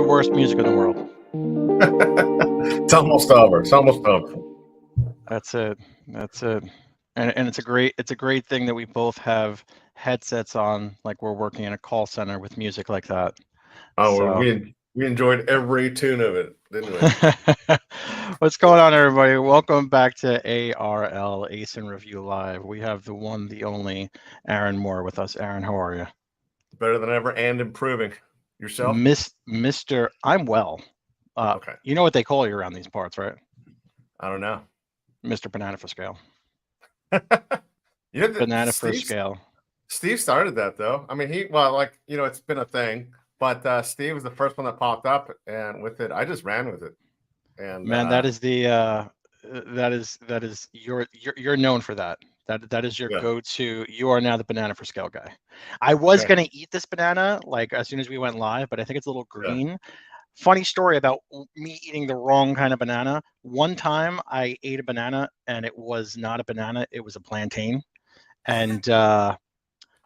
worst music in the world. It's almost over. It's almost over. That's it. And it's a great thing that we both have headsets on, like we're working in a call center with music like that. Oh, So. we enjoyed every tune of it, didn't we? What's going on, everybody? Welcome back to ARL ASIN Review Live. We have the one, the only Aaron Moore with us. Aaron, how are you? Better than ever and improving. Yourself? Mr. I'm well. Okay. You know what they call you around these parts, right? I don't know. Mr. Banana for Scale. Banana for Scale. Steve started that, though. I mean, it's been a thing, but Steve was the first one that popped up, and with it, I just ran with it. And man, that is you're known for that. That is your go-to. You are now the Banana for Scale guy. I was gonna eat this banana like as soon as we went live, but I think it's a little green. Yeah. Funny story about me eating the wrong kind of banana. One time I ate a banana and it was not a banana, it was a plantain. And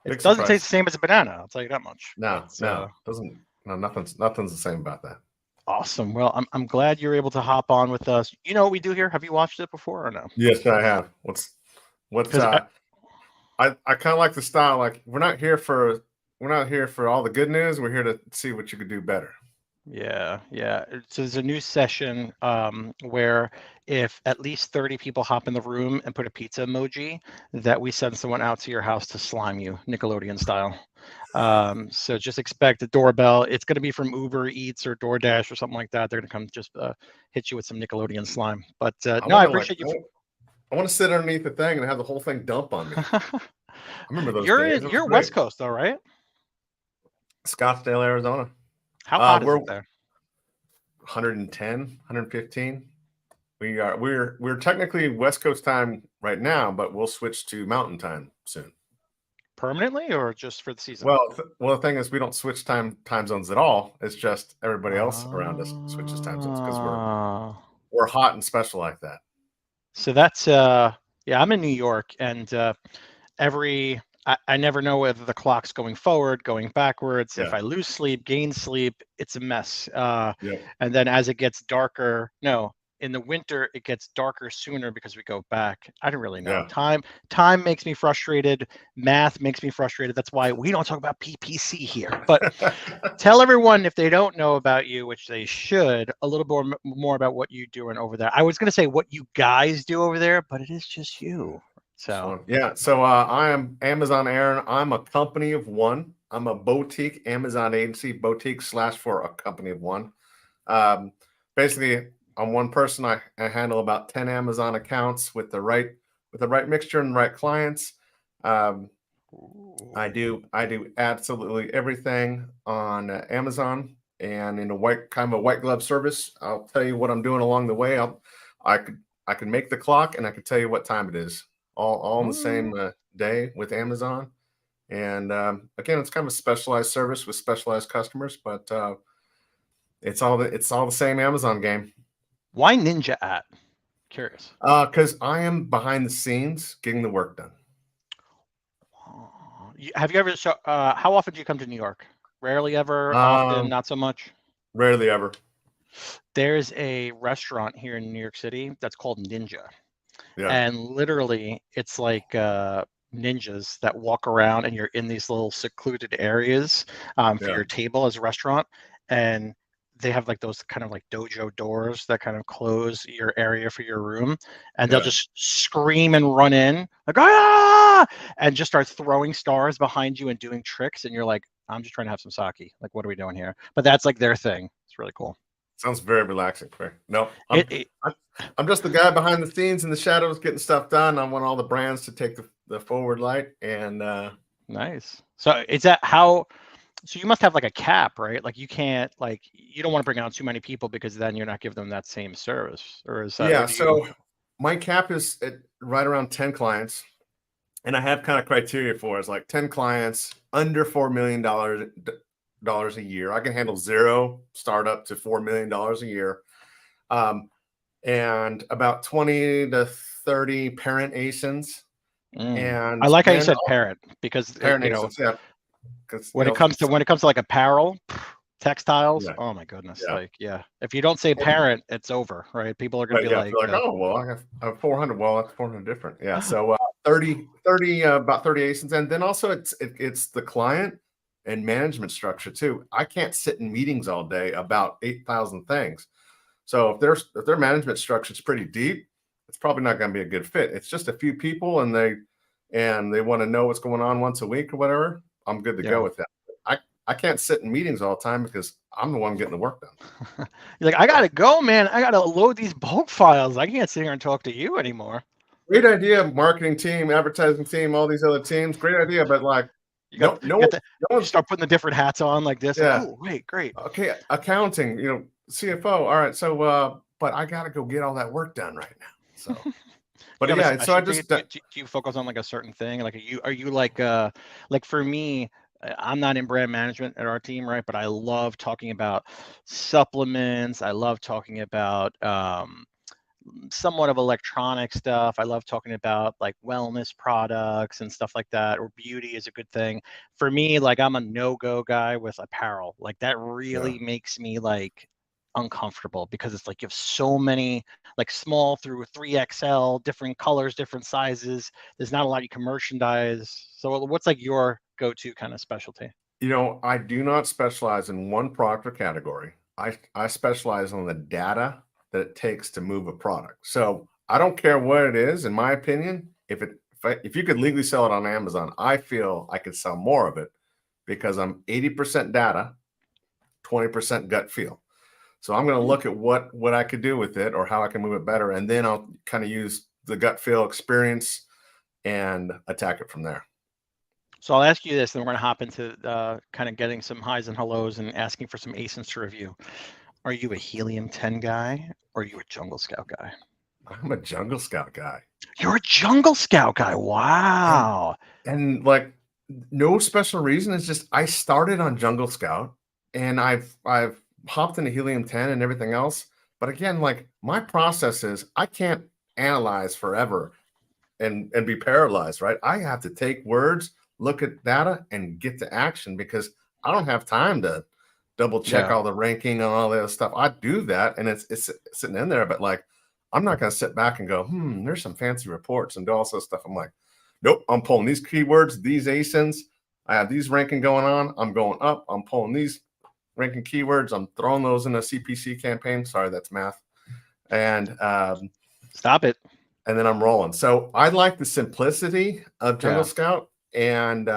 it doesn't taste the same as a banana, I'll tell you that much. Doesn't. No, nothing's the same about that. Awesome. Well, I'm glad you're able to hop on with us. You know what we do here? Have you watched it before or no? Yes, I have. I kind of like the style. Like we're not here for all the good news. We're here to see what you could do better. Yeah. So there's a new session where if at least 30 people hop in the room and put a pizza emoji, that we send someone out to your house to slime you, Nickelodeon style. So just expect a doorbell. It's going to be from Uber Eats or DoorDash or something like that. They're going to come just hit you with some Nickelodeon slime. But I appreciate you. I want to sit underneath the thing and have the whole thing dump on me. I remember those days. You're West Coast though, right? Scottsdale, Arizona. How hot is it there? 110, 115. We're technically West Coast time right now, but we'll switch to Mountain time soon. Permanently or just for the season? Well, the thing is, we don't switch time zones at all. It's just everybody else around us switches time zones because we're hot and special like that. So that's I'm in New York, and I never know whether the clock's going forward, going backwards. Yeah. If I lose sleep, gain sleep, it's a mess. And then as it gets darker, in the winter, it gets darker sooner because we go back. I don't really know. Yeah. Time makes me frustrated. Math makes me frustrated. That's why we don't talk about PPC here. But tell everyone, if they don't know about you, which they should, a little more about what you're doing over there. I was going to say what you guys do over there, but it is just you. So I am Amazon Aaron. I'm a company of one. I'm a boutique Amazon agency, boutique / for a company of one. Basically, I'm one person. I handle about 10 Amazon accounts with the right mixture and the right clients. I do absolutely everything on Amazon and in a white glove service. I'll tell you what I'm doing along the way. I can make the clock and I can tell you what time it is. All on the same day with Amazon. And again, it's kind of a specialized service with specialized customers, but it's all the same Amazon game. Why Ninja at? Curious. Because I am behind the scenes getting the work done. Have you ever how often do you come to New York? Rarely ever, often, not so much? Rarely ever. There's a restaurant here in New York City that's called Ninja. Yeah. And literally, it's like ninjas that walk around, and you're in these little secluded areas for your table as a restaurant. And they have like those kind of like dojo doors that kind of close your area for your room. And they'll just scream and run in, like, ah! And just start throwing stars behind you and doing tricks. And you're like, I'm just trying to have some sake. Like, what are we doing here? But that's like their thing. It's really cool. Sounds very relaxing. No, I'm just the guy behind the scenes in the shadows getting stuff done. I want all the brands to take the forward light. And nice. So is that how? So you must have like a cap, right? Like you can't, like, you don't want to bring on too many people because then you're not giving them that same service. Or is that? So my cap is at right around 10 clients, and I have kind of criteria for it. It's like 10 clients under $4 million a year. I can handle 0 startup to $4 million a year, and about 20 to 30 parent ASINs. And I like how you said parent, because parent ASINs, when it comes to like apparel, textiles. Yeah. Oh my goodness. Yeah. Like, yeah. If you don't say parent, it's over, right? People are going to be like, oh, well, I have 400. Well, that's 400 different. Yeah. So 30, about 30 ASINs. And then also it's the client and management structure too. I can't sit in meetings all day about 8,000 things. So if their management structure is pretty deep, it's probably not going to be a good fit. It's just a few people and they want to know what's going on once a week or whatever. I'm good to go with that. I can't sit in meetings all the time because I'm the one getting the work done. You're like, I gotta go, man. I gotta load these bulk files. I can't sit here and talk to you anymore. Great idea, marketing team, advertising team, all these other teams. Great idea, but like, You start putting the different hats on like this. Yeah. Like, oh, wait, great. Okay, accounting, CFO. All right, so but I gotta go get all that work done right now. So, but yeah, so I just do you focus on like a certain thing? Like, are you like for me? I'm not in brand management at our team, right? But I love talking about supplements. I love talking about somewhat of electronic stuff. I love talking about like wellness products and stuff like that, or beauty is a good thing. For me, like I'm a no-go guy with apparel. Like that really makes me like uncomfortable because it's like you have so many like small through 3XL, different colors, different sizes. There's not a lot you can merchandise. So what's like your go-to kind of specialty? I do not specialize in one product or category. I specialize on the data that it takes to move a product. So I don't care what it is. In my opinion, if you could legally sell it on Amazon, I feel I could sell more of it because I'm 80% data, 20% gut feel. So I'm going to look at what I could do with it or how I can move it better, and then I'll kind of use the gut feel experience and attack it from there. So I'll ask you this, and we're going to hop into kind of getting some highs and hellos and asking for some ASINs to review. Are you a Helium-10 guy or are you a Jungle Scout guy? I'm a Jungle Scout guy. You're a Jungle Scout guy. Wow. And like no special reason. It's just I started on Jungle Scout and I've hopped into Helium-10 and everything else. But again, like my process is I can't analyze forever and be paralyzed, right? I have to take words, look at data, and get to action because I don't have time to double check all the ranking and all that stuff. I do that and it's sitting in there, but like I'm not going to sit back and go, there's some fancy reports and do all this stuff. I'm like, nope, I'm pulling these keywords, these ASINs. I have these ranking going on. I'm going up. I'm pulling these ranking keywords. I'm throwing those in a CPC campaign. Sorry, that's math. And stop it. And then I'm rolling. So I like the simplicity of Jungle Scout, and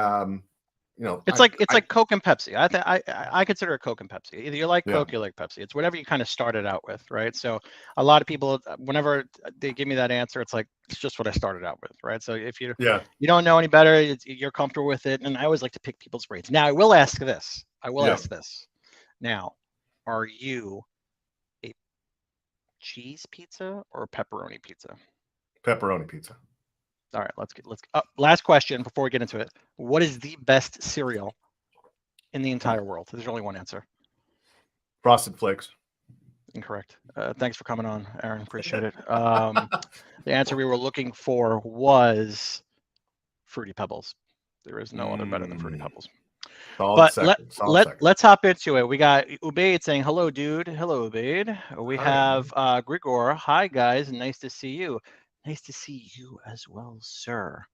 it's like Coke and Pepsi. I consider it Coke and Pepsi. Either you like Coke, you like Pepsi. It's whatever you kind of started out with, right? So a lot of people, whenever they give me that answer, it's like it's just what I started out with, right? So if you don't know any better, you're comfortable with it. And I always like to pick people's brains. Now I will ask this. Ask this. Now, are you a cheese pizza or a pepperoni pizza? Pepperoni pizza. All right, let's last question before we get into it. What is the best cereal in the entire world? There's only one answer. Frosted Flakes. Incorrect. Thanks for coming on, Aaron. Appreciate it. The answer we were looking for was Fruity Pebbles. There is no other better than Fruity Pebbles. But let's hop into it. We got Ubaid saying, hello, dude. Hello, Ubaid. We have Grigor. Hi, guys. Nice to see you. Nice to see you as well, sir.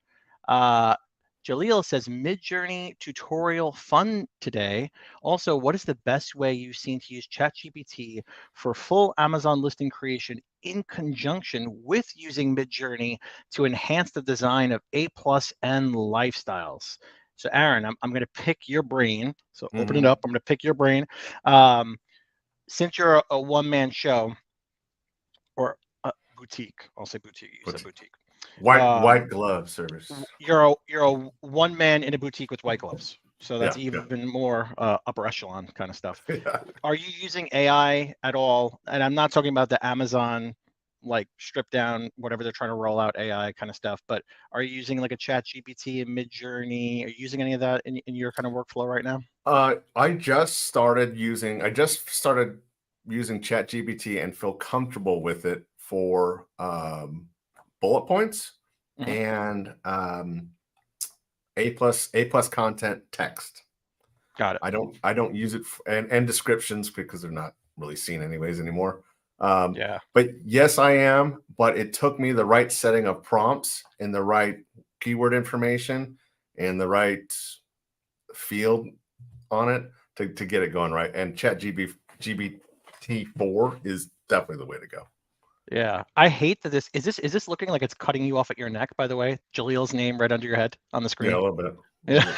Jaleel says, Midjourney tutorial fun today. Also, what is the best way you've seen to use ChatGPT for full Amazon listing creation in conjunction with using Midjourney to enhance the design of A+ and lifestyles? So, Aaron, I'm going to pick your brain. So open it up. I'm going to pick your brain. Since you're a one-man show or a boutique, I'll say boutique. You said boutique. White glove service. You're a one man in a boutique with white gloves. So that's even more upper echelon kind of stuff. Are you using AI at all? And I'm not talking about the Amazon like strip down whatever they're trying to roll out AI kind of stuff, but are you using like a ChatGPT and Midjourney? Are you using any of that in your kind of workflow right now? I just started using ChatGPT and feel comfortable with it for bullet points and A+ content text. Got it. I don't use it and descriptions because they're not really seen anyways anymore. But yes, I am. But it took me the right setting of prompts and the right keyword information and the right field on it to get it going right. And ChatGPT 4 is definitely the way to go. Yeah, I hate that is this looking like it's cutting you off at your neck, by the way? Jaleel's name right under your head on the screen. Yeah, a little bit. Yeah.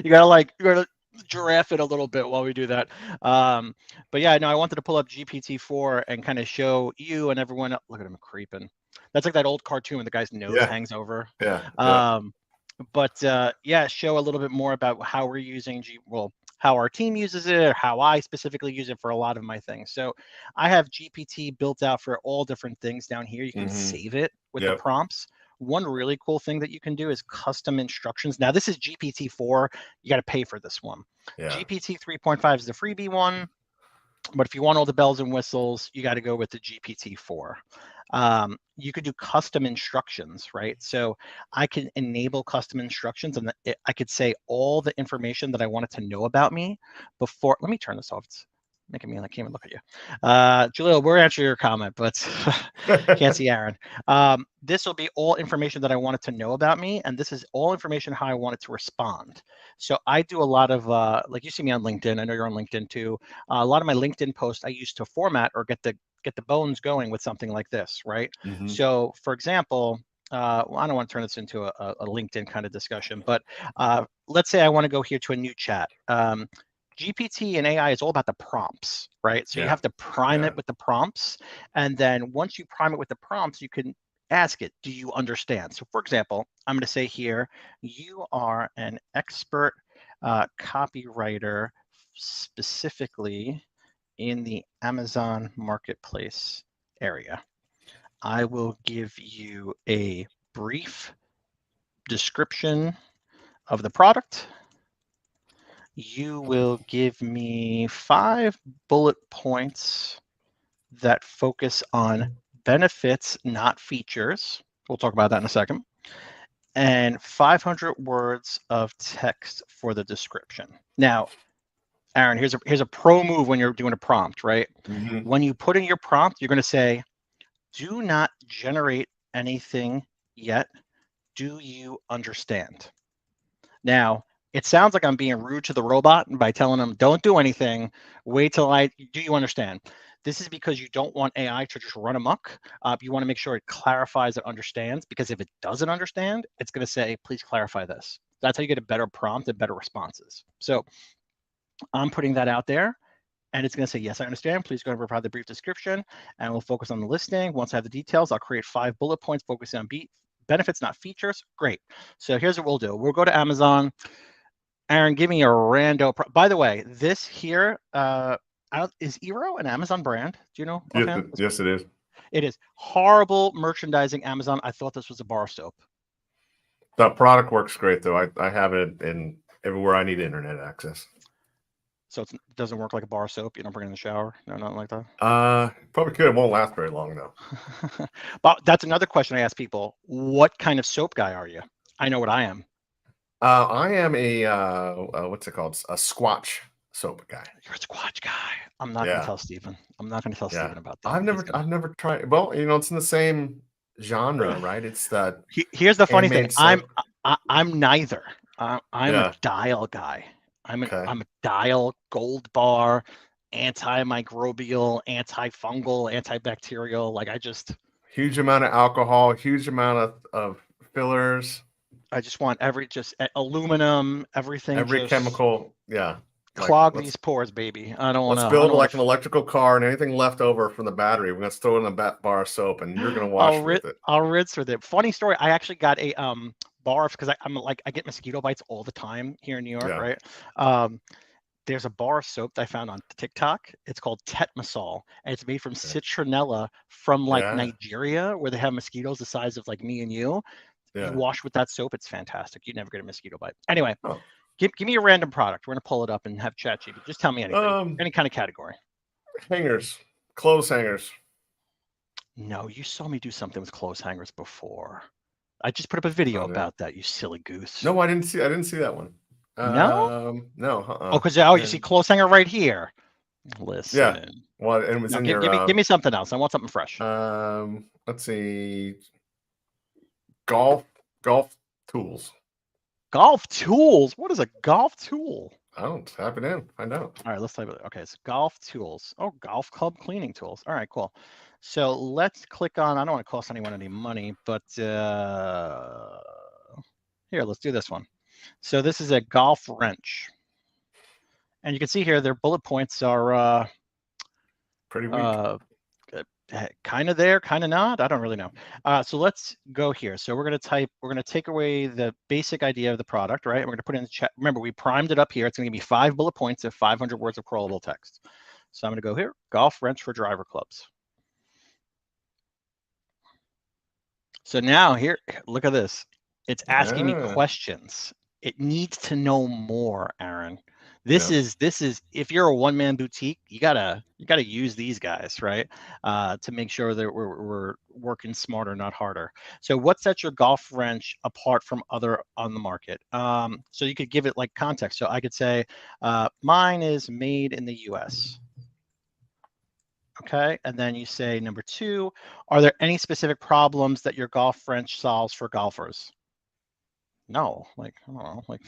You gotta giraffe it a little bit while we do that. But yeah, no, I wanted to pull up GPT-4 and kind of show you and everyone. Look at him creeping. That's like that old cartoon when the guy's nose hangs over. Yeah. But yeah, show a little bit more about how we're using how our team uses it, or how I specifically use it for a lot of my things. So I have GPT built out for all different things down here. You can save it with the prompts. One really cool thing that you can do is custom instructions. Now this is GPT-4. You got to pay for this one. GPT 3.5 is the freebie one. But if you want all the bells and whistles, you got to go with the GPT-4. You could do custom instructions, right? So I can enable custom instructions, and I could say all the information that I wanted to know about me before. Let me turn this off. It's making me, I can't even look at you. Jaleel, we're answering your comment, but can't see Aaron. This will be all information that I wanted to know about me, and this is all information how I wanted to respond. So I do a lot of, like you see me on LinkedIn. I know you're on LinkedIn too. A lot of my LinkedIn posts I use to format or get the bones going with something like this, right? So for example, well, I don't want to turn this into a LinkedIn kind of discussion, but let's say I want to go here to a new chat. GPT and AI is all about the prompts, right? So you have to prime it with the prompts. And then once you prime it with the prompts, you can ask it, do you understand? So for example, I'm going to say here, you are an expert copywriter specifically in the Amazon marketplace area. I will give you a brief description of the product. You will give me 5 bullet points that focus on benefits, not features. We'll talk about that in a second. And 500 words of text for the description. Now, Aaron, here's a pro move when you're doing a prompt, right? When you put in your prompt, you're going to say, do not generate anything yet. Do you understand? Now, it sounds like I'm being rude to the robot by telling them, don't do anything. Wait till do you understand? This is because you don't want AI to just run amok. You want to make sure it clarifies, it understands, because if it doesn't understand, it's going to say, please clarify this. That's how you get a better prompt and better responses. So I'm putting that out there, and it's going to say, yes, I understand. Please go ahead and provide the brief description, and we'll focus on the listing. Once I have the details, I'll create 5 bullet points focusing on benefits, not features. Great. So here's what we'll do. We'll go to Amazon. Aaron, give me a rando. By the way, this here is Eero an Amazon brand? Do you know? Yes, it is. It is. Horrible merchandising, Amazon. I thought this was a bar soap. The product works great, though. I have it in everywhere I need internet access. So it doesn't work like a bar soap. You don't bring it in the shower. No, nothing like that. Probably could. It won't last very long, though. But that's another question I ask people. What kind of soap guy are you? I know what I am. I am a what's it called? A Squatch soap guy. You're a Squatch guy. I'm not going to tell Steven. I'm not going to tell Steven about that. I've never tried. Well, it's in the same genre, right? It's that. Here's the funny thing. I'm neither. I'm a dial guy. I'm a dial, Gold Bar, antimicrobial, antifungal, antibacterial. Like huge amount of alcohol, huge amount of fillers. I just want aluminum, everything. Every chemical, clog these pores, baby. I don't want to. Let's build like an electrical car, and anything left over from the battery, we're gonna throw it in a bar of soap, and you're gonna wash with it. I'll rinse with it. Funny story. I actually got a bar because I get mosquito bites all the time here in New York, right? There's a bar of soap that I found on TikTok. It's called Tetmasol, and it's made from citronella from Nigeria, where they have mosquitoes the size of like me and you. You wash with that soap, it's fantastic. You never get a mosquito bite. Anyway, give me a random product. We're gonna pull it up and have ChatGPT. Just tell me anything, any kind of category. Hangers, clothes hangers. No, you saw me do something with clothes hangers before. I just put up a video about that. You silly goose. No, I didn't see that one. No? No. Oh, because you see close hanger right here. Listen. Yeah. Well, and it was No, in give me something else. I want something fresh. Let's see. Golf tools. Golf tools. What is a golf tool? I don't type it in. Find out. All right, let's type it. Okay, it's golf tools. Oh, golf club cleaning tools. All right, cool. So let's click on. I don't want to cost anyone any money, but here, let's do this one. So this is a golf wrench, and you can see here their bullet points are Pretty weak. kind of there, kind of not. I don't really know. So let's go here. So we're going to take away the basic idea of the product, right? We're going to put in the chat. Remember, we primed it up here. It's going to be 5 bullet points of 500 words of crawlable text. So I'm going to go here, golf wrench for driver clubs. So now here, look at this. It's asking me questions. It needs to know more, Aaron. This is if you're a one-man boutique, you gotta use these guys, right? To make sure that we're working smarter, not harder. So what sets your golf wrench apart from other on the market? So you could give it like context. So I could say, mine is made in the US. Okay, and then you say number 2, are there any specific problems that your golf wrench solves for golfers? No, like, I don't know, like,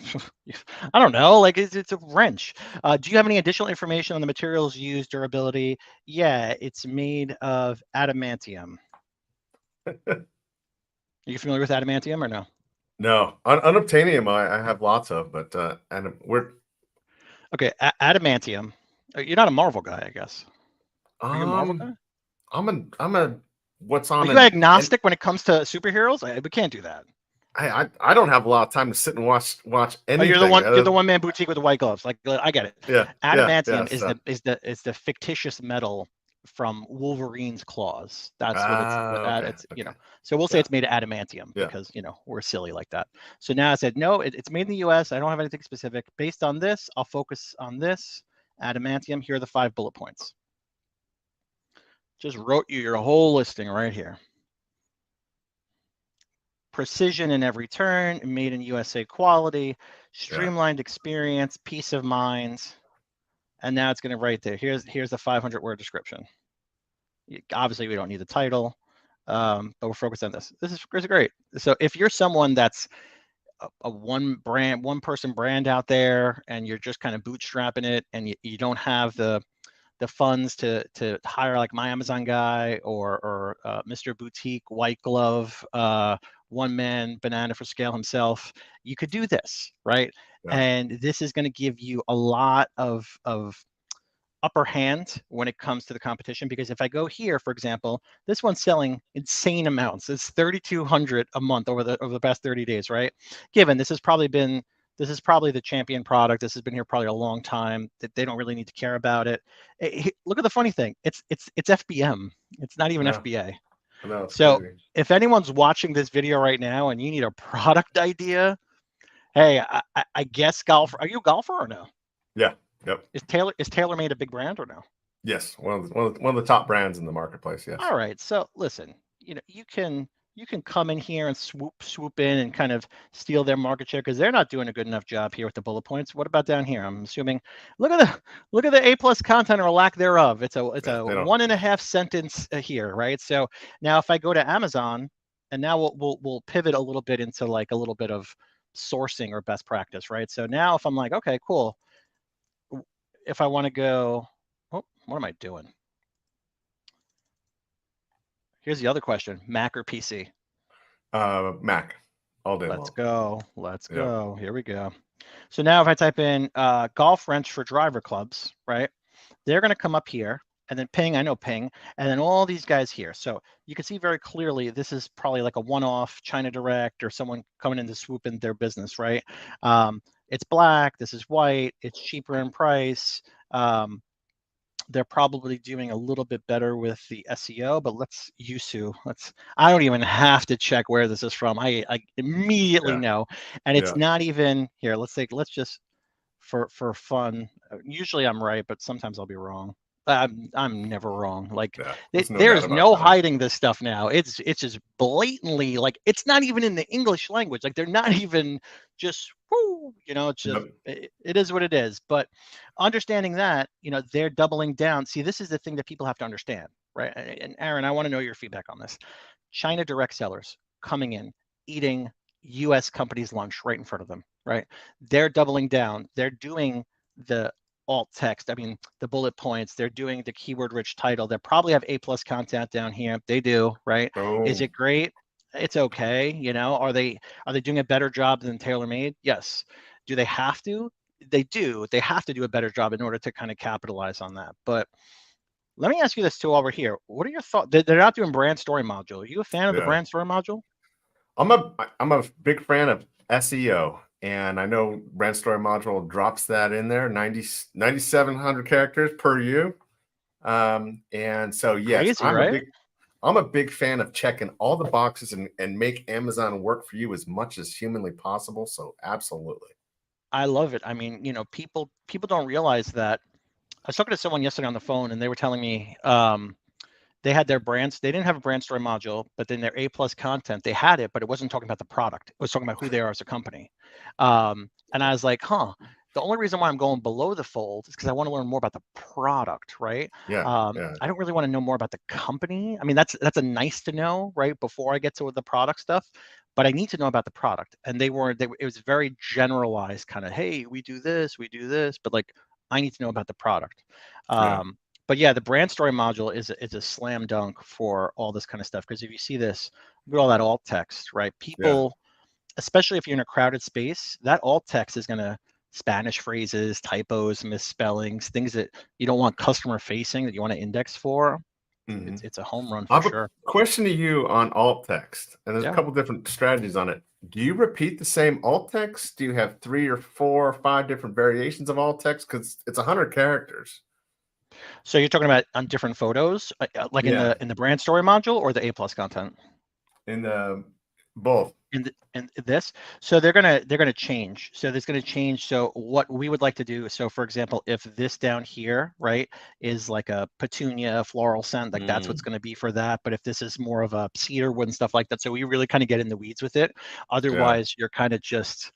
I don't know, like, it's a wrench. Do you have any additional information on the materials used, durability? Yeah, it's made of adamantium. Are you familiar with adamantium or no? No, unobtainium I have lots of, but and we're okay. Adamantium. You're not a Marvel guy, I guess. Are you a Marvel guy? I'm a what's on. Are you agnostic when it comes to superheroes? We can't do that. I don't have a lot of time to sit and watch anything. Oh, you're the one man boutique with the white gloves. Like, I get it. Yeah. Adamantium is the fictitious metal from Wolverine's claws. That's what it's you know. So we'll say it's made of adamantium because we're silly like that. So now I said no, it's made in the US. I don't have anything specific. Based on this, I'll focus on this adamantium. Here are the 5 bullet points. Just wrote you your whole listing right here. Precision in every turn, made in USA quality, streamlined experience, peace of mind, and now it's going to write there. Here's the 500-word description. Obviously, we don't need the title, but we're focused on this. This is great. So if you're someone that's a one-person brand out there, and you're just kind of bootstrapping it, and you don't have the funds to hire like my Amazon guy or Mr. Boutique white glove one man banana for scale himself, you could do this, right? And this is going to give you a lot of upper hand when it comes to the competition, because if I go here, for example, this one's selling insane amounts. It's 3,200 a month over the past 30 days, right? Given this is probably the champion product. This has been here probably a long time. That they don't really need to care about it. Look at the funny thing. It's FBM. It's not even FBA. No, so crazy. If anyone's watching this video right now and you need a product idea, hey, I guess golf. Are you a golfer or no? Yeah. Yep. Is TaylorMade a big brand or no? Yes, one of the top brands in the marketplace. Yes. All right. So listen, you can come in here and swoop in and kind of steal their market share because they're not doing a good enough job here with the bullet points. What about down here? I'm assuming. Look at the A+ content or lack thereof. It's a 1.5 sentence here, right? So now if I go to Amazon, and now we'll pivot a little bit into like a little bit of sourcing or best practice, right? So now if I'm like, okay, cool. If I want to go, what am I doing? Here's the other question: Mac or PC? Mac, all day Let's long. go. Here we go. So now if I type in golf wrench for driver clubs, right? They're going to come up here, and then ping, I know ping, and then all these guys here. So you can see very clearly this is probably like a one-off China Direct or someone coming in to swoop in their business, right? It's black, this is white, it's cheaper in price. They're probably doing a little bit better with the SEO, but I don't even have to check where this is from. I immediately know. And it's not even here. Let's just for fun. Usually I'm right, but sometimes I'll be wrong. I'm never wrong. Like Yeah, there's no doubt there's about no that. hiding this stuff now. It's just blatantly like it's not even in the English language. Like they're not even just whoo, it's just Yep. it is what it is. But understanding that, they're doubling down. See, this is the thing that people have to understand, right? And Aaron, I want to know your feedback on this. China direct sellers coming in, eating US companies' lunch right in front of them, right? They're doubling down. They're doing the alt text. I mean, the bullet points. They're doing the keyword rich title. They probably have A+ content down here. They do, right? Is Oh, it great? It's okay. Are they doing a better job than TaylorMade? Yes. Do they have to? They do. They have to do a better job in order to kind of capitalize on that. But let me ask you this too while we're here. What are your thoughts? They're not doing brand story module. Are you a fan of the yeah. brand story module? I'm a big fan of SEO, and I know Brand Story Module drops that in there, 9,700 characters per U. And so yes, Crazy, right? I'm a big fan of checking all the boxes and make Amazon work for you as much as humanly possible. So absolutely. I love it. I mean, people don't realize that. I was talking to someone yesterday on the phone, and they were telling me they had their brands. They didn't have a brand story module, but then their A+ content, they had it, but it wasn't talking about the product. It was talking about who they are as a company. And I was like, huh. The only reason why I'm going below the fold is because I want to learn more about the product, right? Yeah. Yeah. I don't really want to know more about the company. I mean, that's a nice to know, right? Before I get to the product stuff, but I need to know about the product. And it was very generalized, kind of, hey, we do this, but like I need to know about the product. Yeah. But yeah, the brand story module is a slam dunk for all this kind of stuff. Because if you see this, look at all that alt text, right? Yeah. People, especially if you're in a crowded space, that alt text is going to Spanish phrases, typos, misspellings, things that you don't want customer facing that you want to index for. Mm-hmm. It's a home run I for have a sure. question to you on alt text, and there's a Yeah. couple different strategies on it. Do you repeat the same alt text? Do you have 3 or 4 or 5 different variations of alt text? Because it's 100 characters. So you're talking about on different photos, like in Yeah, the brand story module or the A+ content? in the both. In this, so they're gonna change. So there's gonna change. So what we would like to do, so for example, if this down here, right, is like a petunia floral scent, like that's what's Mm, gonna be for that. But if this is more of a cedar wood and stuff like that, so we really kind of get in the weeds with it. yeah, Otherwise, you're kind of just,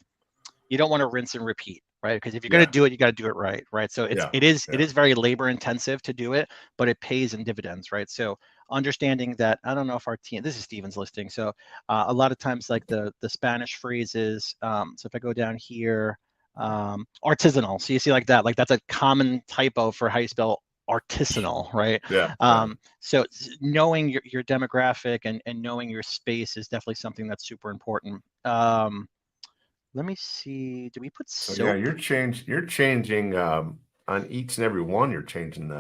you don't want to rinse and repeat, right? Because if you're going to yeah, do it, you got to do it right, right? So yeah, it yeah. is very labor intensive to do it, but it pays in dividends, right? So understanding that, I don't know if our team, this is Steven's listing. So a lot of times, like the Spanish phrases. So if I go down here, artisanal. So you see like that, like that's a common typo for how you spell artisanal, right? Yeah, yeah. So knowing your demographic and knowing your space is definitely something that's super important. Let me see. Do we put So yeah, soap? you're changing on each and every one. You're changing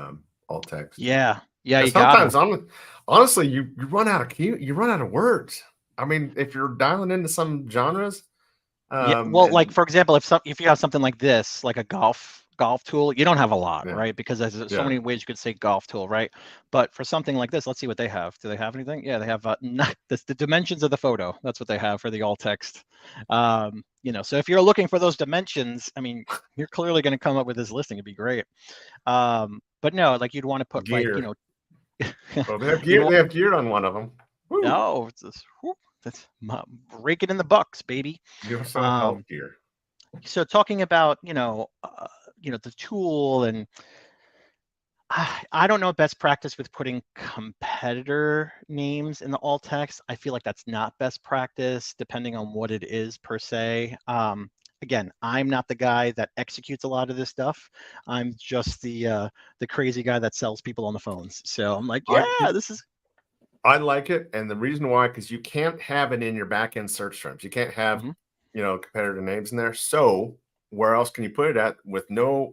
alt text. Yeah. Yeah, Because you gotta. sometimes honestly, you run out of you run out of words. I mean, if you're dialing into some genres, Yeah. Well, like and for example, if you have something like this, like a golf tool, you don't have a lot, yeah, right? Because there's so yeah, many ways you could say golf tool, right? But for something like this, let's see what they have. Do they have anything? Yeah, they have the dimensions of the photo. That's what they have for the alt text. So if you're looking for those dimensions, I mean, you're clearly going to come up with this listing. It'd be great. But no, like you'd want to put like, gear. Well, they have you'd gear. They have gear on one of them. Woo. No, it's just, whoop, that's raking in the bucks, baby. You also health Um, gear. so talking about the tool, and I don't know best practice with putting competitor names in the alt text. I feel like that's not best practice, depending on what it is per se. Again, I'm not the guy that executes a lot of this stuff. I'm just the crazy guy that sells people on the phones. So I'm like, I yeah, this is. I like it, and the reason why, because you can't have it in your back end search terms. You can't have Mhm. competitor names in there. So where else can you put it at with no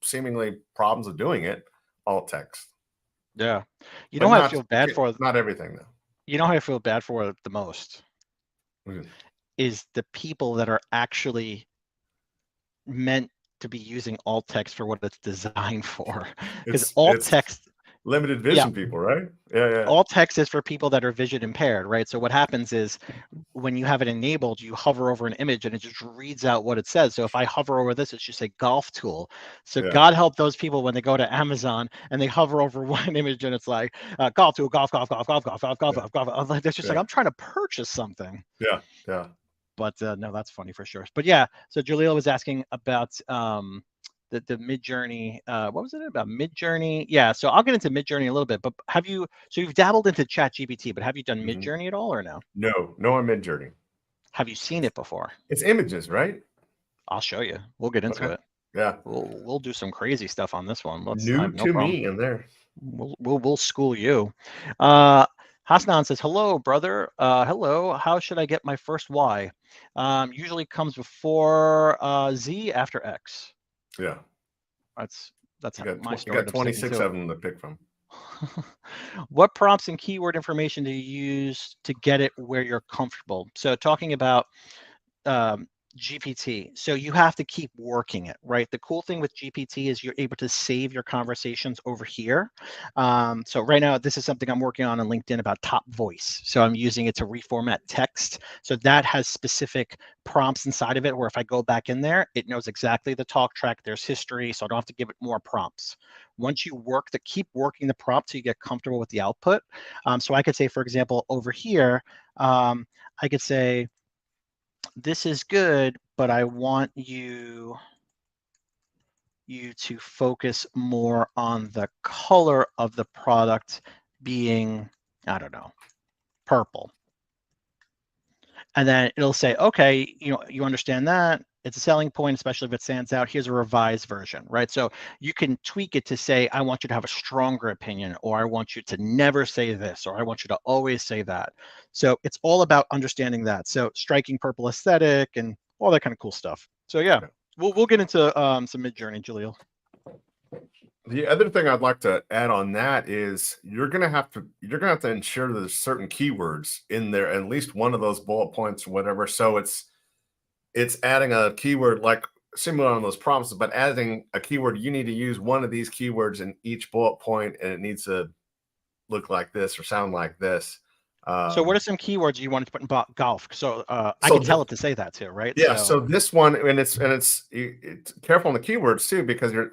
seemingly problems of doing it? Alt text, Yeah. You but know how I feel bad for not everything though. You know how I feel bad for the most Mhm. is the people that are actually meant to be using alt text for what it's designed for. Because It's limited vision people, right? Yeah. Alt text is for people that are vision impaired, right? So what happens is when you have it enabled, you hover over an image and it just reads out what it says. So if I hover over this, it should say golf tool. So God help those people when they go to Amazon and they hover over one image and it's like golf tool, golf. That's just like, I'm trying to purchase something. Yeah. But no, that's funny for sure. But yeah, so Jaleel was asking about the Midjourney. What was it about Midjourney? Yeah, so I'll get into Midjourney a little bit. But you've dabbled into ChatGPT, but have you done Midjourney at all or no? No on Midjourney. Have you seen it before? It's images, right? I'll show you. We'll get into it. Yeah, we'll do some crazy stuff on this one. New to me in there. We'll school you. Hasnan says, hello, brother. Hello. How should I get my first Y? Usually comes before Z after X. Yeah. That's my story. You got 26 of them to pick from. What prompts and keyword information do you use to get it where you're comfortable? So talking about GPT. So you have to keep working it, right? The cool thing with GPT is you're able to save your conversations over here. So right now, this is something I'm working on LinkedIn about top voice. So I'm using it to reformat text. So that has specific prompts inside of it where if I go back in there, it knows exactly the talk track, there's history, so I don't have to give it more prompts. Once you keep working the prompt so you get comfortable with the output. So I could say, for example, over here, I could say, this is good, but I want you to focus more on the color of the product being, I don't know, purple. And then it'll say, okay, you understand that. It's a selling point, especially if it stands out. Here's a revised version, right? So you can tweak it to say, I want you to have a stronger opinion, or I want you to never say this, or I want you to always say that. So it's all about understanding that. So striking purple aesthetic and all that kind of cool stuff. So yeah, we'll get into some Midjourney, Jaleel. The other thing I'd like to add on that is you're gonna have to ensure there's certain keywords in there, at least one of those bullet points or whatever. So it's adding a keyword like similar on those prompts, but adding a keyword, you need to use one of these keywords in each bullet point, and it needs to look like this or sound like this. So what are some keywords you wanted to put in golf? So I can tell it to say that too, right? Yeah. So this one, and it's careful on the keywords too, because you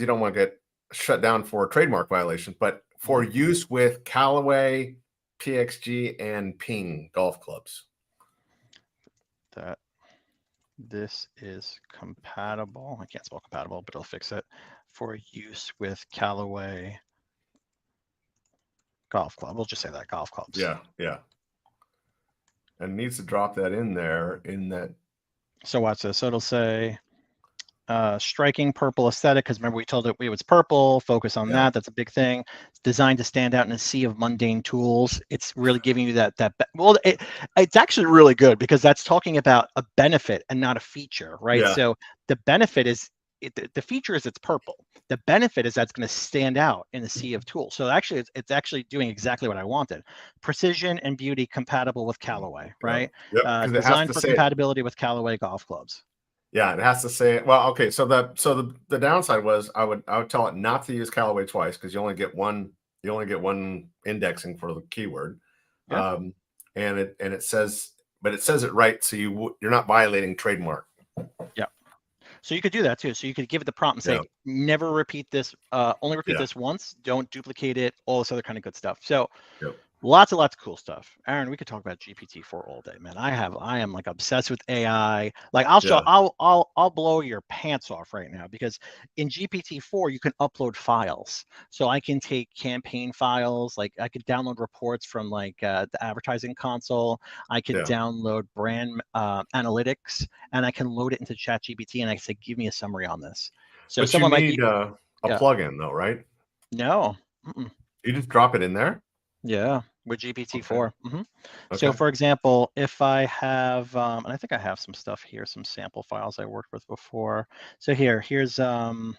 don't want to get shut down for trademark violations. But for use with Callaway, PXG, and Ping golf clubs. That this is compatible. I can't spell compatible, but it'll fix it. For use with Callaway golf club. We'll just say that golf clubs. Yeah. And it needs to drop that in there So watch this. So it'll say striking purple aesthetic, because remember we told it was purple, focus on that. That's a big thing. It's designed to stand out in a sea of mundane tools. It's really giving you that well, it's actually really good because that's talking about a benefit and not a feature, right? So the benefit is the feature is it's purple. The benefit is that's going to stand out in the sea of tools. So actually, it's actually doing exactly what I wanted. Precision and beauty compatible with Callaway, right? Designed for compatibility with Callaway golf clubs. Yeah, it has to say. Well, okay. So the downside was I would tell it not to use Callaway twice because you only get one indexing for the keyword, and it says it right, so you're not violating trademark. Yeah. So you could do that too. So you could give it the prompt and say, never repeat this, only repeat this once, don't duplicate it, all this other kind of good stuff. So lots and lots of cool stuff. Aaron, we could talk about GPT-4 all day, man. I am like obsessed with AI. Like I'll blow your pants off right now because in GPT-4 you can upload files. So I can take campaign files, like I could download reports from like the advertising console. I could download brand analytics, and I can load it into ChatGPT, and I can say, give me a summary on this. So but someone you need a plugin though, right? No. You just drop it in there. Yeah, with GPT-4. Okay. So for example, if I have, and I think I have some stuff here, some sample files I worked with before. So here's anyone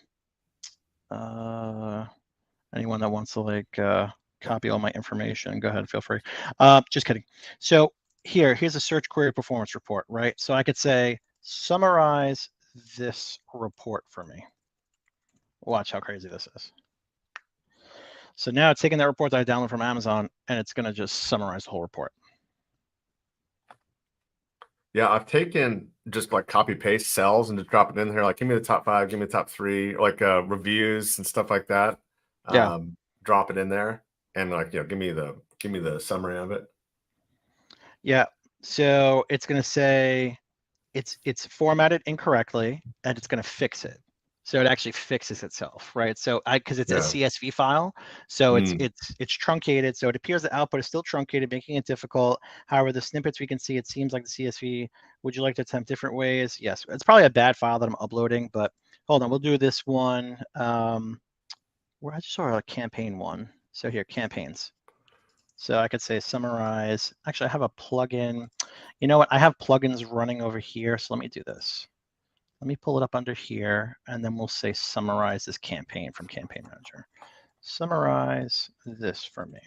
that wants to like copy all my information, go ahead, feel free. Just kidding. So here's a search query performance report, right? So I could say, summarize this report for me. Watch how crazy this is. So now it's taking that report that I downloaded from Amazon, and it's going to just summarize the whole report. Yeah, I've taken just like copy paste cells and just drop it in here. Like, give me the top 5, give me the top 3, like reviews and stuff like that. Yeah. Drop it in there and like, give me the summary of it. Yeah. So it's going to say it's formatted incorrectly, and it's going to fix it. So it actually fixes itself, right? So because it's a CSV file, so it's truncated. So it appears the output is still truncated, making it difficult. However, the snippets we can see, it seems like the CSV. Would you like to attempt different ways? Yes, it's probably a bad file that I'm uploading, but hold on, we'll do this one. Where I just saw a campaign one. So here, campaigns. So I could say summarize. Actually, I have a plugin. You know what? I have plugins running over here. So let me do this. Let me pull it up under here, and then we'll say summarize this campaign from Campaign Manager. Summarize this for me.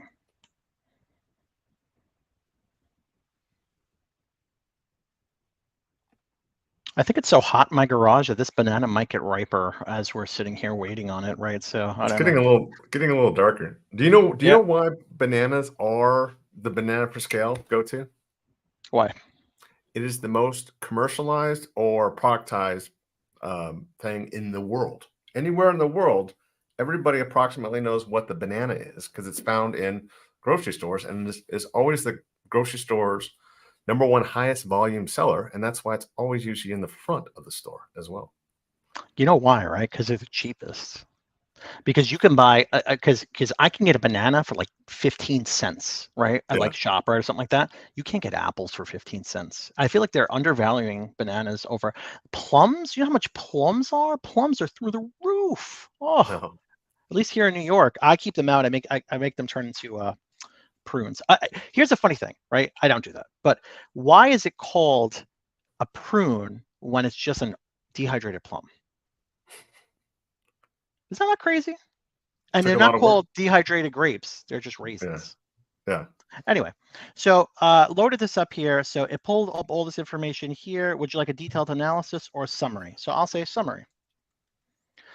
I think it's so hot in my garage that this banana might get riper as we're sitting here waiting on it, right? So I don't know. Getting a little darker. Do you know why bananas are the banana for scale go-to? Why? It is the most commercialized or productized thing in the world. Anywhere in the world, everybody approximately knows what the banana is because it's found in grocery stores, and is always the grocery store's #1 highest volume seller, and that's why it's always usually in the front of the store as well. You know why, right? Because they're the cheapest. Because you can buy, because I can get a banana for like 15 cents, right? At like Shopper or something like that. You can't get apples for 15 cents. I feel like they're undervaluing bananas over plums. You know how much plums are? Plums are through the roof. Oh, No. At least here in New York, I keep them out. I make them turn into prunes. Here's a funny thing, right? I don't do that. But why is it called a prune when it's just a dehydrated plum? Is that not crazy? And they're not called dehydrated grapes. They're just raisins. Yeah. Anyway, so loaded this up here. So it pulled up all this information here. Would you like a detailed analysis or a summary? So I'll say summary.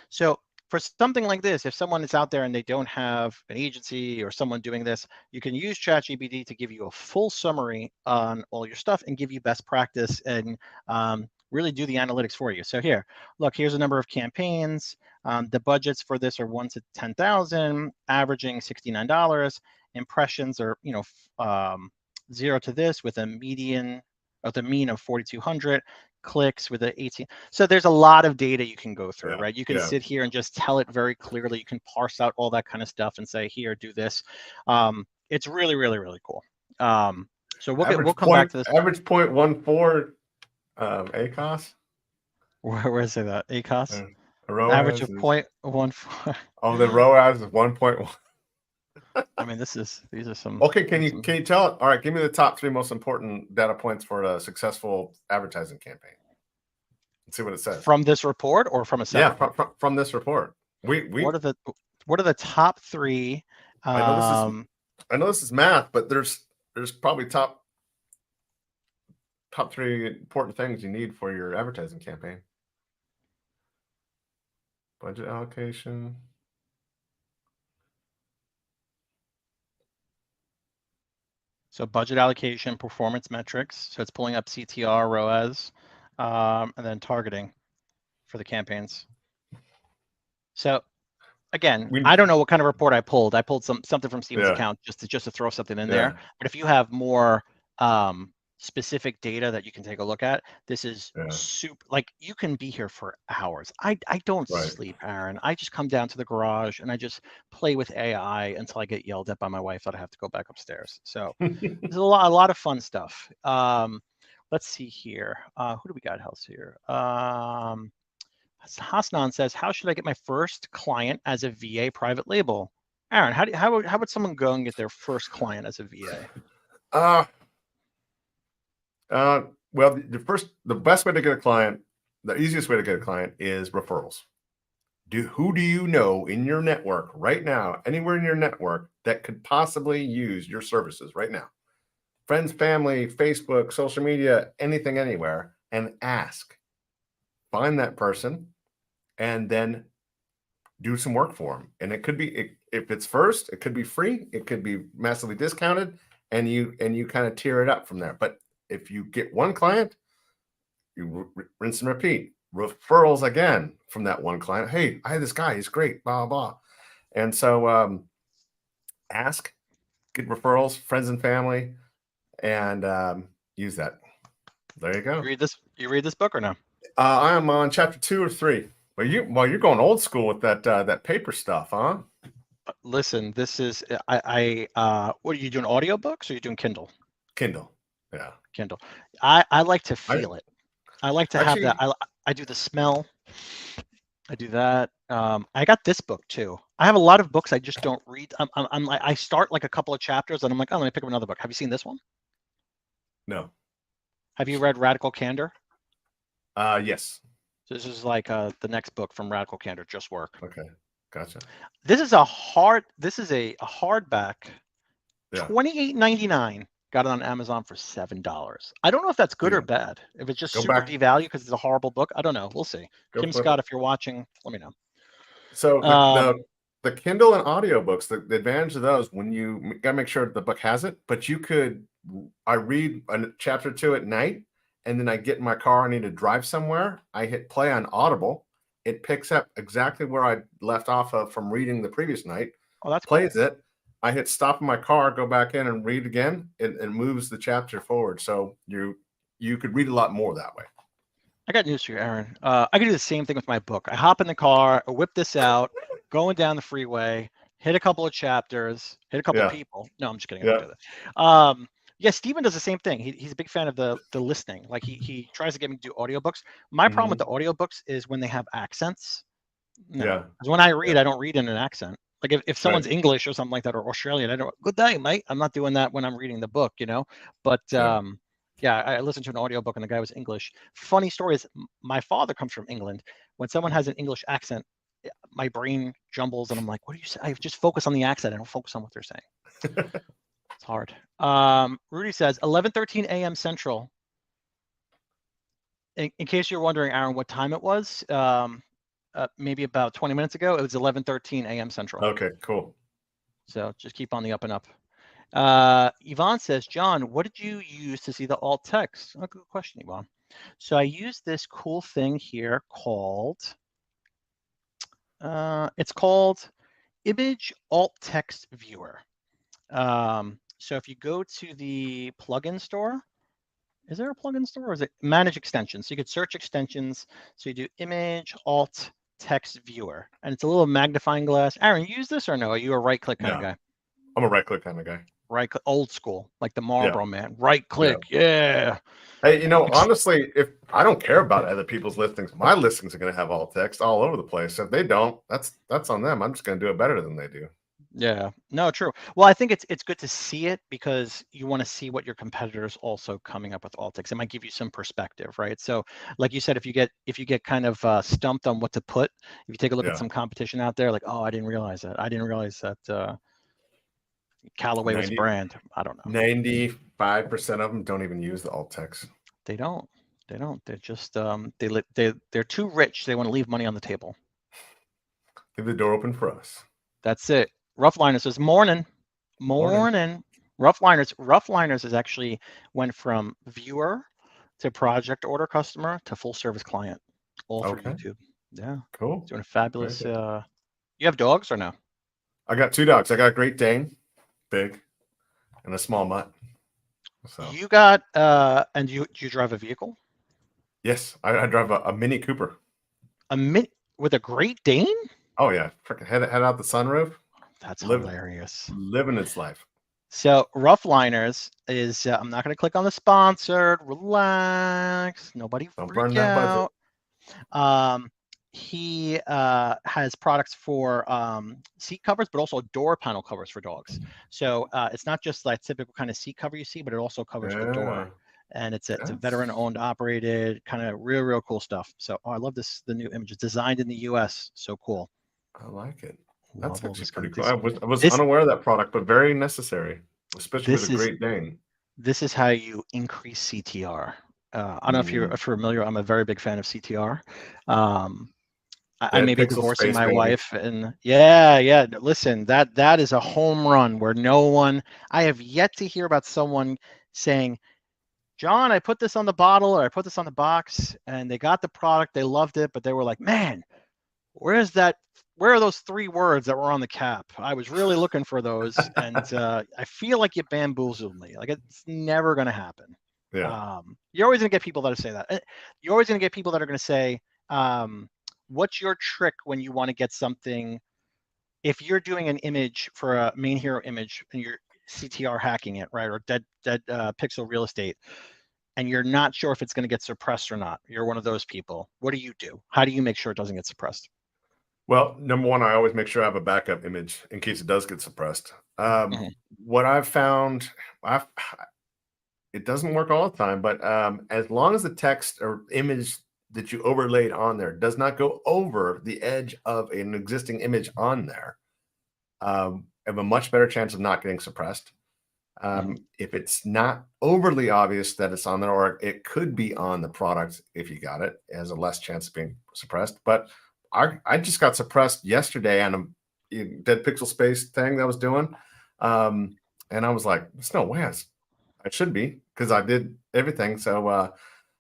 So for something like this, if someone is out there and they don't have an agency or someone doing this, you can use ChatGPT to give you a full summary on all your stuff and give you best practice and really do the analytics for you. So here, look, here's a number of campaigns. The budgets for this are 1 to 10,000, averaging $69. Impressions are, 0 to this with a median of the mean of 4,200. Clicks with an 18. So there's a lot of data you can go through, right? You can sit here and just tell it very clearly. You can parse out all that kind of stuff and say, here, do this. It's really, really, really cool. So we'll come back to this. Average 0.14 ACOS. Where is it at? ACOS? Average of 0.14. Oh, the ROAS is 1.1. I mean, these are some. Okay, can you tell it? All right, give me the top 3 most important data points for a successful advertising campaign. Let's see what it says. From this report or from a separate report? From this report. What are the top 3? I know this is math, but there's probably top 3 important things you need for your advertising campaign. Budget allocation. So budget allocation, performance metrics. So it's pulling up CTR, ROAS, and then targeting for the campaigns. So again, I don't know what kind of report I pulled. I pulled something from Steven's account just to throw something in there. But if you have more specific data that you can take a look at, this is super. Like, you can be here for hours. I don't sleep, Aaron. I just come down to the garage and I just play with AI until I get yelled at by my wife that I have to go back upstairs. So there's a lot of fun stuff. Let's see here. Who do we got else here? Hasnan says, how should I get my first client as a VA private label? Aaron, how would someone go and get their first client as a VA? Well, the best way to get a client, the easiest way to get a client is referrals. Who do you know in your network right now, anywhere in your network that could possibly use your services right now? Friends, family, Facebook, social media, anything, anywhere, and ask. Find that person and then do some work for them. And it could be, if it's first, it could be free, it could be massively discounted, and you kind of tier it up from there. But if you get one client, you rinse and repeat. Referrals again from that one client. Hey, I had this guy, he's great, blah blah. And so ask, get referrals, friends and family, and use that. There you go. You read this book or no? I am on chapter 2 or 3. Well, you're going old school with that paper stuff, huh? Listen, this is what are you doing? Audiobooks or are you doing Kindle? Kindle. Yeah. Kindle. I like to feel it. I like to have that. I do the smell. I do that. I got this book too. I have a lot of books I just don't read. I start like a couple of chapters and I'm like, oh, let me pick up another book. Have you seen this one? No. Have you read Radical Candor? Yes. So this is like the next book from Radical Candor, Just Work. Okay. Gotcha. This is a hardback, Yeah. $28.99. Got it on Amazon for $7. I don't know if that's good or bad. If it's just super devalued because it's a horrible book, I don't know. We'll see. Kim Scott, if you're watching, let me know. So the Kindle and audiobooks, the advantage of those, when you gotta make sure the book has it, but I read a chapter 2 at night, and then I get in my car, I need to drive somewhere. I hit play on Audible. It picks up exactly where I left off of from reading the previous night. Oh, that's plays cool. It. I hit stop in my car, go back in and read again. It moves the chapter forward. So you could read a lot more that way. I got news for you, Aaron. I can do the same thing with my book. I hop in the car, I whip this out, going down the freeway, hit a couple of chapters, hit a couple of people. No, I'm just kidding. I don't do that. Yeah, Steven does the same thing. He's a big fan of the listening. Like he tries to get me to do audiobooks. My problem with the audiobooks is when they have accents. No. Yeah. Because when I read, I don't read in an accent. Like if someone's English or something like that, or Australian, I don't, good day, mate. I'm not doing that when I'm reading the book, But yeah, I listened to an audiobook and the guy was English. Funny story is my father comes from England. When someone has an English accent, my brain jumbles and I'm like, what do you say? I just focus on the accent. I don't focus on what they're saying. It's hard. Rudy says 11:13 a.m. Central. In case you're wondering, Aaron, what time it was, maybe about 20 minutes ago, it was 11:13 a.m. Central. Okay, cool. So just keep on the up and up. Yvonne says, John, what did you use to see the alt text? Oh, good question, Yvonne. So I used this cool thing here called, it's called Image Alt Text Viewer. So if you go to the plugin store, is there a plugin store or is it manage extensions? So you could search extensions. So you do image alt text viewer and it's a little magnifying glass. Aaron, you use this or no? Are you a right click kind of guy? I'm a right click kind of guy. Right click, old school, like the Marlboro man. Right click, yeah. Hey, honestly, if I don't care about other people's listings, my listings are going to have alt text all over the place. So if they don't, that's on them. I'm just going to do it better than they do. Yeah, no, true. Well, I think it's good to see it because you want to see what your competitors also coming up with alt text. It might give you some perspective, right? So, like you said, if you get kind of stumped on what to put, if you take a look at some competition out there, like, oh, I didn't realize that. I didn't realize that Callaway was a brand. I don't know. 95% of them don't even use the alt text. They don't. They're just they're too rich. They want to leave money on the table. Leave the door open for us. That's it. Roughliners says morning. Roughliners is actually went from viewer to project order customer to full service client, all for YouTube. Yeah, cool. Doing a fabulous. You have dogs or no? I got 2 dogs. I got a Great Dane, big, and a small mutt. So you got and you drive a vehicle? Yes, I drive a Mini Cooper. With a Great Dane? Oh yeah, freaking head out the sunroof. That's hilarious. Living its life. So Roughliners is, I'm not going to click on the sponsored. Relax. Nobody freak out. He has products for seat covers, but also door panel covers for dogs. So it's not just like typical kind of seat cover you see, but it also covers the door. And it's a veteran owned, operated, kind of real cool stuff. So I love the new images designed in the US. So cool. I like it. That's actually pretty cool. I was unaware of that product, but very necessary, especially with a Great Dane. This is how you increase CTR. I don't know if you're familiar. I'm a very big fan of CTR. I Dead may be pixel divorcing space, my baby. wife, and yeah. Listen, that is a home run where no one. I have yet to hear about someone saying, "John, I put this on the bottle or I put this on the box, and they got the product, they loved it, but they were like, man, where's that? Where are those 3 words that were on the cap? I was really looking for those, and I feel like you bamboozled me. Like it's never going to happen." Yeah. You're always going to get people that say that. You're always going to get people that are going to say, what's your trick when you want to get something? If you're doing an image for a main hero image and you're CTR hacking it, right, or dead pixel real estate, and you're not sure if it's going to get suppressed or not, you're one of those people. What do you do? How do you make sure it doesn't get suppressed? Well, number one, I always make sure I have a backup image in case it does get suppressed. Mm-hmm. What I've found, I've it doesn't work all the time, but as long as the text or image that you overlaid on there does not go over the edge of an existing image on there, I have a much better chance of not getting suppressed. Mm-hmm. If it's not overly obvious that it's on there, or it could be on the product if you got it, it has a less chance of being suppressed. But I just got suppressed yesterday on a dead pixel space thing that I was doing. And I was like, there's no way I should be, because I did everything. So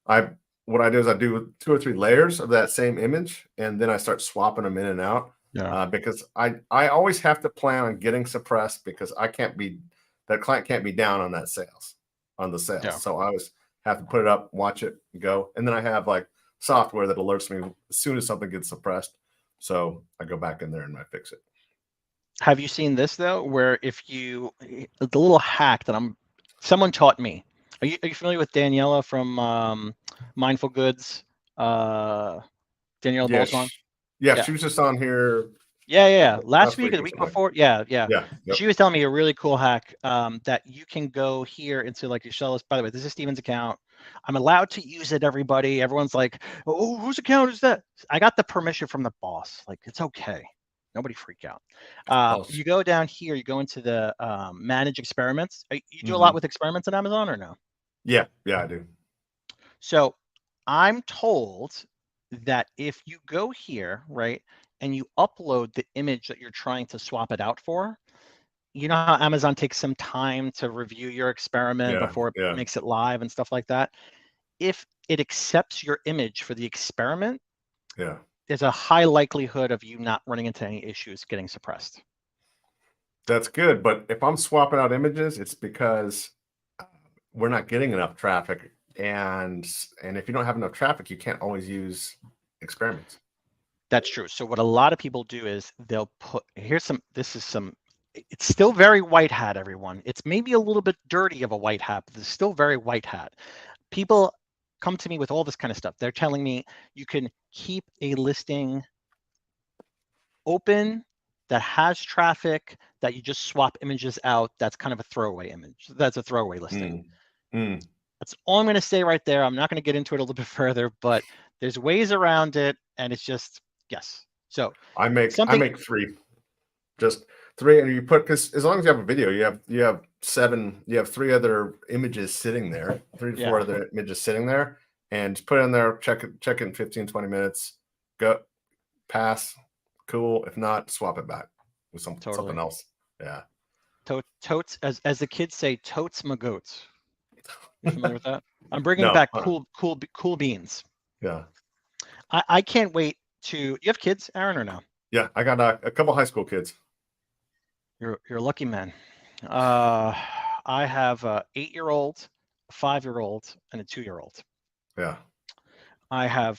I what I do is I do 2 or 3 layers of that same image, and then I start swapping them in and out. Yeah. Because I always have to plan on getting suppressed, because that client can't be down on the sales. Yeah. So I always have to put it up, watch it, go. And then I have like software that alerts me as soon as something gets suppressed. So I go back in there and I fix it. Have you seen this though, where if you the little hack that someone taught me. Are you familiar with Daniela from Mindful Goods? Daniela Yeah. Bolzmann? Yeah. Yeah. She was just on here Yeah. Last last week week or the or week something. before. Yeah. Yeah. Yep. She was telling me a really cool hack that you can go here into like your sellers. By the way, this is Steven's account. I'm allowed to use it, everybody. Everyone's like, oh, whose account is that? I got the permission from the boss. Like, it's okay. Nobody freak out. You go down here, you go into the manage experiments. You do a lot with experiments on Amazon or no? Yeah. Yeah, I do. So I'm told that if you go here, right, and you upload the image that you're trying to swap it out for, you know how Amazon takes some time to review your experiment Yeah. before it Yeah. makes it live and stuff like that. If it accepts your image for the experiment, Yeah. there's a high likelihood of you not running into any issues getting suppressed. That's good. But if I'm swapping out images, it's because we're not getting enough traffic. And if you don't have enough traffic, you can't always use experiments. That's true. So what a lot of people do is they'll put, it's still very white hat, everyone. It's maybe a little bit dirty of a white hat, but it's still very white hat. People come to me with all this kind of stuff. They're telling me you can keep a listing open that has traffic, that you just swap images out. That's kind of a throwaway image. That's a throwaway listing. That's all I'm going to say right there. I'm not going to get into it a little bit further, but there's ways around it, and it's just yes. So I make 3, just 3, and you put, because as long as you have a video, you have 3 other images sitting there, 3 to 4 other images sitting there, and just put it in there, check it in 15, 20 minutes, go, pass, cool. If not, swap it back with something else. Yeah. Totes, as the kids say, totes my goats. You familiar with that? I'm bringing No, back cool beans. Yeah. I can't wait to. You have kids, Aaron, or no? Yeah, I got a couple high school kids. You're a lucky man. I have a 8-year-old, a 5-year-old, and a 2-year-old. Yeah. I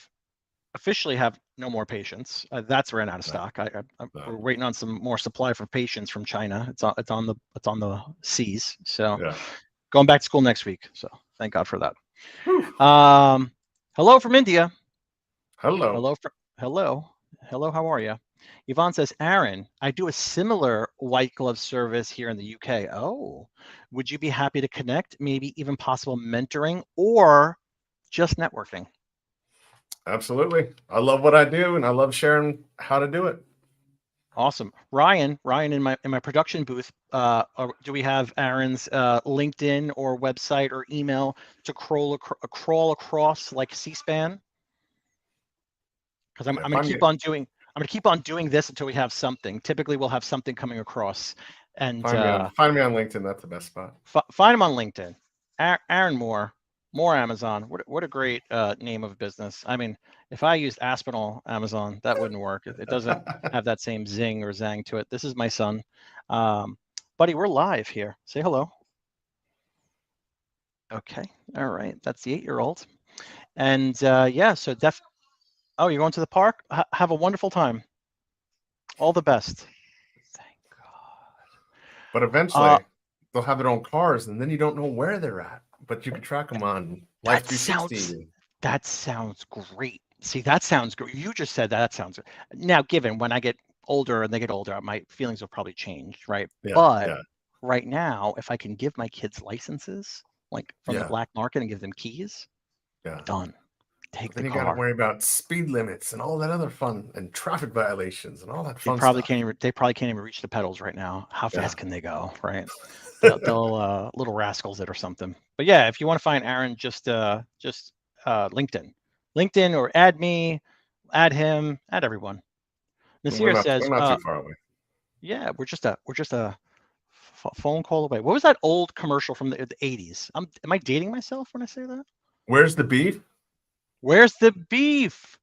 officially have no more patience. That's ran out of stock. We're waiting on some more supply for patience from China. It's on the seas. So going back to school next week. So thank God for that. Hello from India. Hello. Hello. How are you? Yvonne says, Aaron, I do a similar white glove service here in the UK. Oh, would you be happy to connect? Maybe even possible mentoring or just networking? Absolutely. I love what I do, and I love sharing how to do it. Awesome. Ryan, in my production booth, do we have Aaron's LinkedIn or website or email to crawl across like C-SPAN? because I'm going to keep on doing. I'm going to keep on doing this until we have something. Typically, we'll have something coming across. And find me on LinkedIn. That's the best spot. Find him on LinkedIn. Aaron Moore Amazon. What a great name of a business. I mean, if I used Aspinall Amazon, that wouldn't work. It doesn't have that same zing or zang to it. This is my son. Buddy, we're live here. Say hello. Okay. All right. That's the 8-year-old. And yeah, so oh, you're going to the park? Have a wonderful time. All the best. Thank God. But eventually, they'll have their own cars, and then you don't know where they're at. But you can track them on Life 360. That sounds great. See, that sounds great. You just said that sounds good. Now, given when I get older and they get older, my feelings will probably change, right? Yeah, but right now, if I can give my kids licenses, like from the black market, and give them keys, done. Take the car. Then you got to worry about speed limits and all that other fun, and traffic violations and all that fun stuff. They probably can't even reach the pedals right now. How fast can they go, right? They'll little rascals it or something. But yeah, if you want to find Aaron, just LinkedIn or add me, add him, add everyone. Nasir says, we're not too far away. Yeah, we're just a phone call away. What was that old commercial from the 80s? Am I dating myself when I say that? Where's the beef? Where's the beef?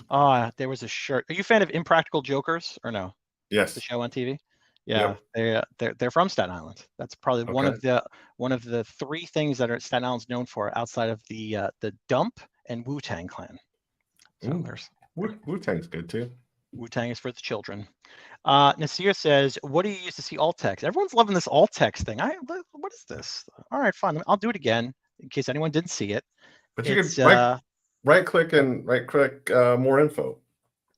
There was a shirt. Are you a fan of Impractical Jokers or no? Yes. The show on TV. Yeah, they're from Staten Island. That's probably one of the 3 things that Staten Island's known for outside of the Dump and Wu-Tang Clan. So there's Wu-Tang's good too. Wu-Tang is for the children. Nasir says, what do you use to see alt text? Everyone's loving this alt text thing. What is this? All right, fine. I'll do it again in case anyone didn't see it. But you can right click more info.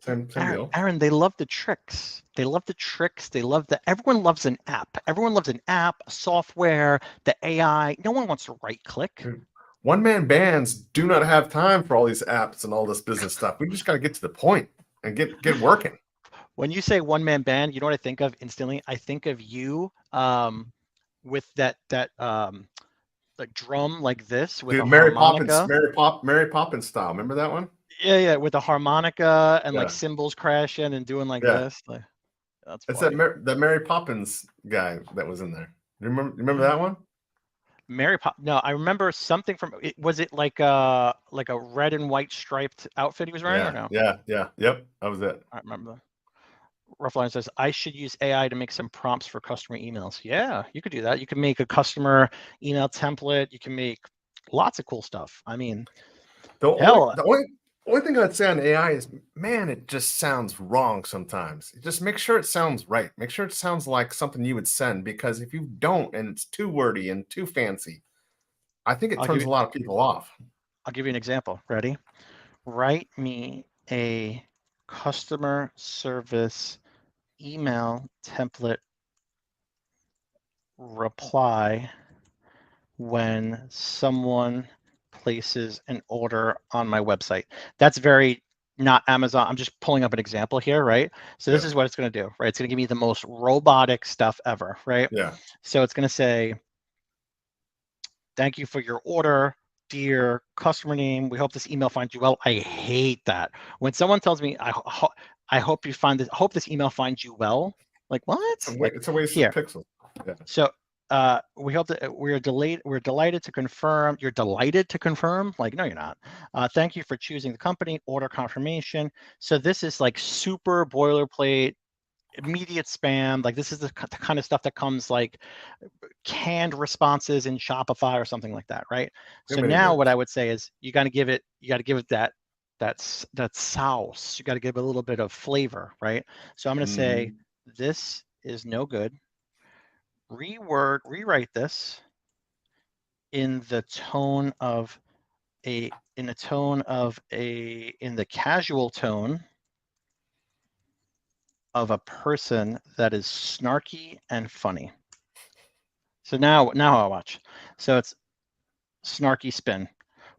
Same deal. Aaron, they love the tricks. Everyone loves an app. Everyone loves an app, software, the AI. No one wants to right click. One-man bands do not have time for all these apps and all this business stuff. We just got to get to the point and get working. When you say one-man band, you know what I think of instantly? I think of you with that like drum like this with a harmonica. Mary Poppins style. Remember that one? Yeah, with a harmonica and like cymbals crashing and doing like this. Like, that's funny. It's that Mary Poppins guy that was in there. You remember that one? No, I remember something from it. Was it like a red and white striped outfit he was wearing or no? Yeah. Yep, that was it. I remember that. Roughliners says, I should use AI to make some prompts for customer emails. Yeah, you could do that. You can make a customer email template. You can make lots of cool stuff. I mean, the only thing I'd say on AI is, man, it just sounds wrong sometimes. Just make sure it sounds right. Make sure it sounds like something you would send, because if you don't and it's too wordy and too fancy, I think it turns a lot of people off. I'll give you an example. Ready? Write me a customer service email template reply when someone places an order on my website. That's very not Amazon. I'm just pulling up an example here, right? So this is what it's going to do, right? It's going to give me the most robotic stuff ever, right? Yeah. So it's going to say, thank you for your order, dear customer name. We hope this email finds you well. I hate that. When someone tells me, I hope you find this, hope this email finds you well. Like, what? It's a waste of pixels. Yeah. So we hope that we're delighted to confirm. You're delighted to confirm? Like, no, you're not. Thank you for choosing the company, order confirmation. So this is like super boilerplate, immediate spam. Like, this is the kind of stuff that comes like canned responses in Shopify or something like that, right? So now what I would say is you got to give it that sauce. You got to give it a little bit of flavor, right? So I'm going to say, this is no good. Rewrite this in the casual tone of a person that is snarky and funny. So now I'll watch. So it's snarky spin.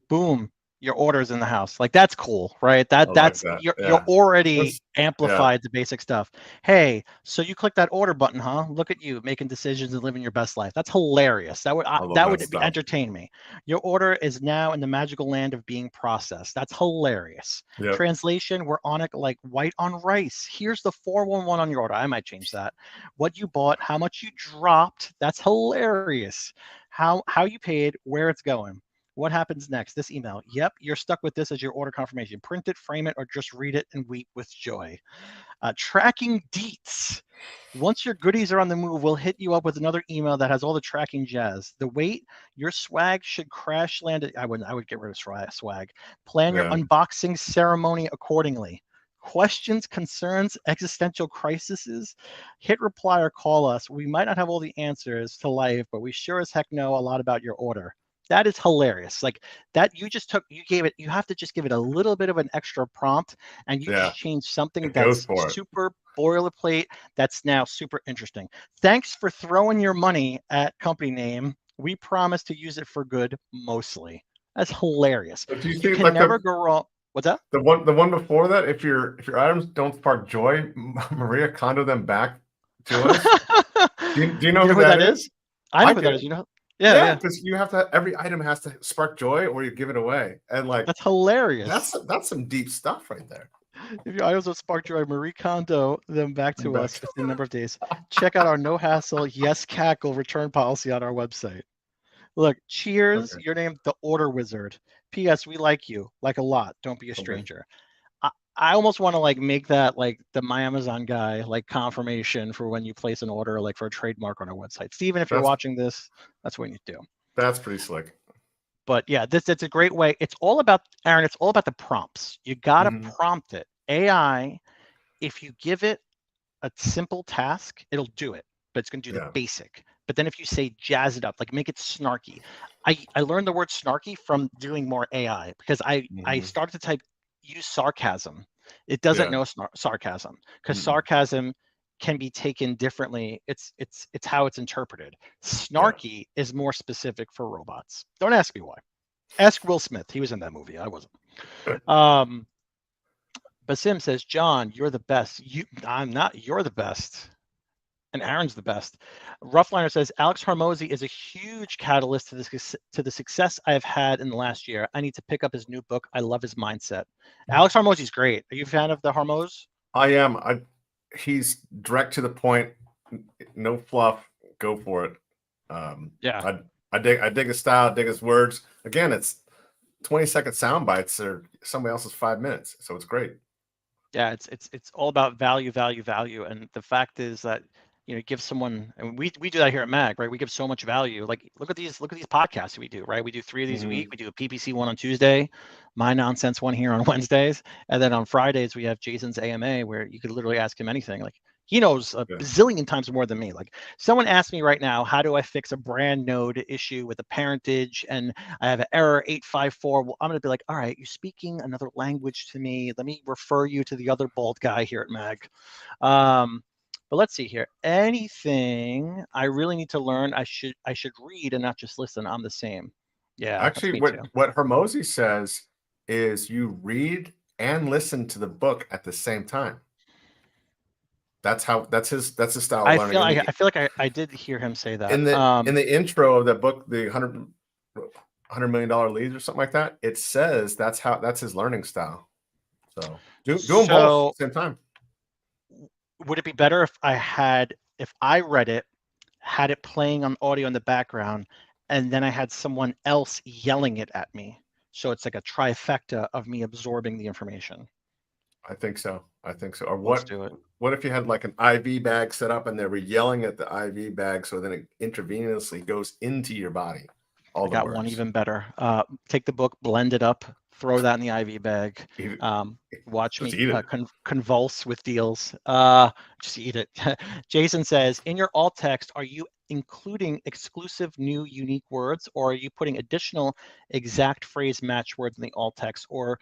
Boom. your order's in the house. Like, that's cool, right? I like That's that. you're already Yeah. amplified the basic stuff. Hey, so you click that order button, huh? Look at you making decisions and living your best life. That's hilarious. I love that that would stuff. entertain me. Your order is now in the magical land of being processed. That's hilarious. Yep. Translation, we're on it like white on rice. Here's the 411 on your order. I might change that. What you bought, how much you dropped. That's hilarious. How you paid, where it's going. What happens next? This email. Yep, you're stuck with this as your order confirmation. Print it, frame it, or just read it and weep with joy. Tracking deets. Once your goodies are on the move, we'll hit you up with another email that has all the tracking jazz. The wait, your swag should crash land. I would get rid of swag. Plan your unboxing ceremony accordingly. Questions, concerns, existential crises, hit reply or call us. We might not have all the answers to life, but we sure as heck know a lot about your order. That is hilarious. Like that, you gave it, you have to just give it a little bit of an extra prompt, and you just change something that's super boilerplate that's now super interesting. Thanks for throwing your money at company name. We promise to use it for good mostly. That's hilarious. You can never go wrong. What's that? The one before that, if your items don't spark joy, Maria Kondo them back to us. do you know who that is? I know who that is. You know? Yeah, because you have to. Every item has to spark joy, or you give it away, and like that's hilarious. That's some deep stuff right there. If your items will spark joy, Marie Kondo them back to us within a number of days. Check out our no hassle, yes cackle return policy on our website. Look, cheers. Your name, the Order Wizard. P.S. We like you, like a lot. Don't be a stranger. I almost want to like make that like the My Amazon guy like confirmation for when you place an order, like for a trademark on our website. Steven, if you're watching this, that's what you need to do. That's pretty slick. But yeah, it's a great way. It's all about, Aaron, it's all about the prompts. You got to prompt it. AI, if you give it a simple task, it'll do it, but it's going to do the basic. But then if you say jazz it up, like make it snarky. I learned the word snarky from doing more AI because I started to use sarcasm. It doesn't know sarcasm because sarcasm can be taken differently. It's how it's interpreted. Snarky is more specific for robots. Don't ask me why. Ask Will Smith. He was in that movie. I wasn't. Basim says, John, you're the best. I'm not. You're the best. And Aaron's the best. Roughliners says, Alex Hormozy is a huge catalyst to the success I have had in the last year. I need to pick up his new book. I love his mindset. Alex Hormozy's great. Are you a fan of the Hormoz? I am. He's direct to the point. No fluff. Go for it. I dig his style. Dig his words. Again, it's 20-second sound bites or somebody else's 5 minutes. So it's great. Yeah, it's all about value. And the fact is that, you know, give someone, and we do that here at MAG, right? We give so much value. Like look at these podcasts we do, right? We do 3 of these a week. We do a PPC one on Tuesday, my nonsense one here on Wednesdays, and then on Fridays we have Jason's AMA where you could literally ask him anything. Like he knows a bazillion times more than me. Like someone asked me right now, how do I fix a brand node issue with a parentage and I have an error 854? Well, I'm going to be like, all right, you're speaking another language to me. Let me refer you to the other bald guy here at MAG. But let's see here. Anything I really need to learn, I should read and not just listen. I'm the same. Yeah. Actually, what Hormozy says is you read and listen to the book at the same time. That's his style of learning. I feel like I did hear him say that. In the intro of the book, the $100 million leads or something like that, it says that's his learning style. So do them both at the same time. Would it be better if I read it, had it playing on audio in the background, and then I had someone else yelling it at me? So it's like a trifecta of me absorbing the information. I think so. Or what if you had like an IV bag set up and they were yelling at the IV bag so then it intravenously goes into your body? I got one even better. Take the book, blend it up, throw that in the IV bag. Watch me convulse with deals. Just eat it. Jason says, in your alt text, are you including exclusive new unique words, or are you putting additional exact phrase match words in the alt text, or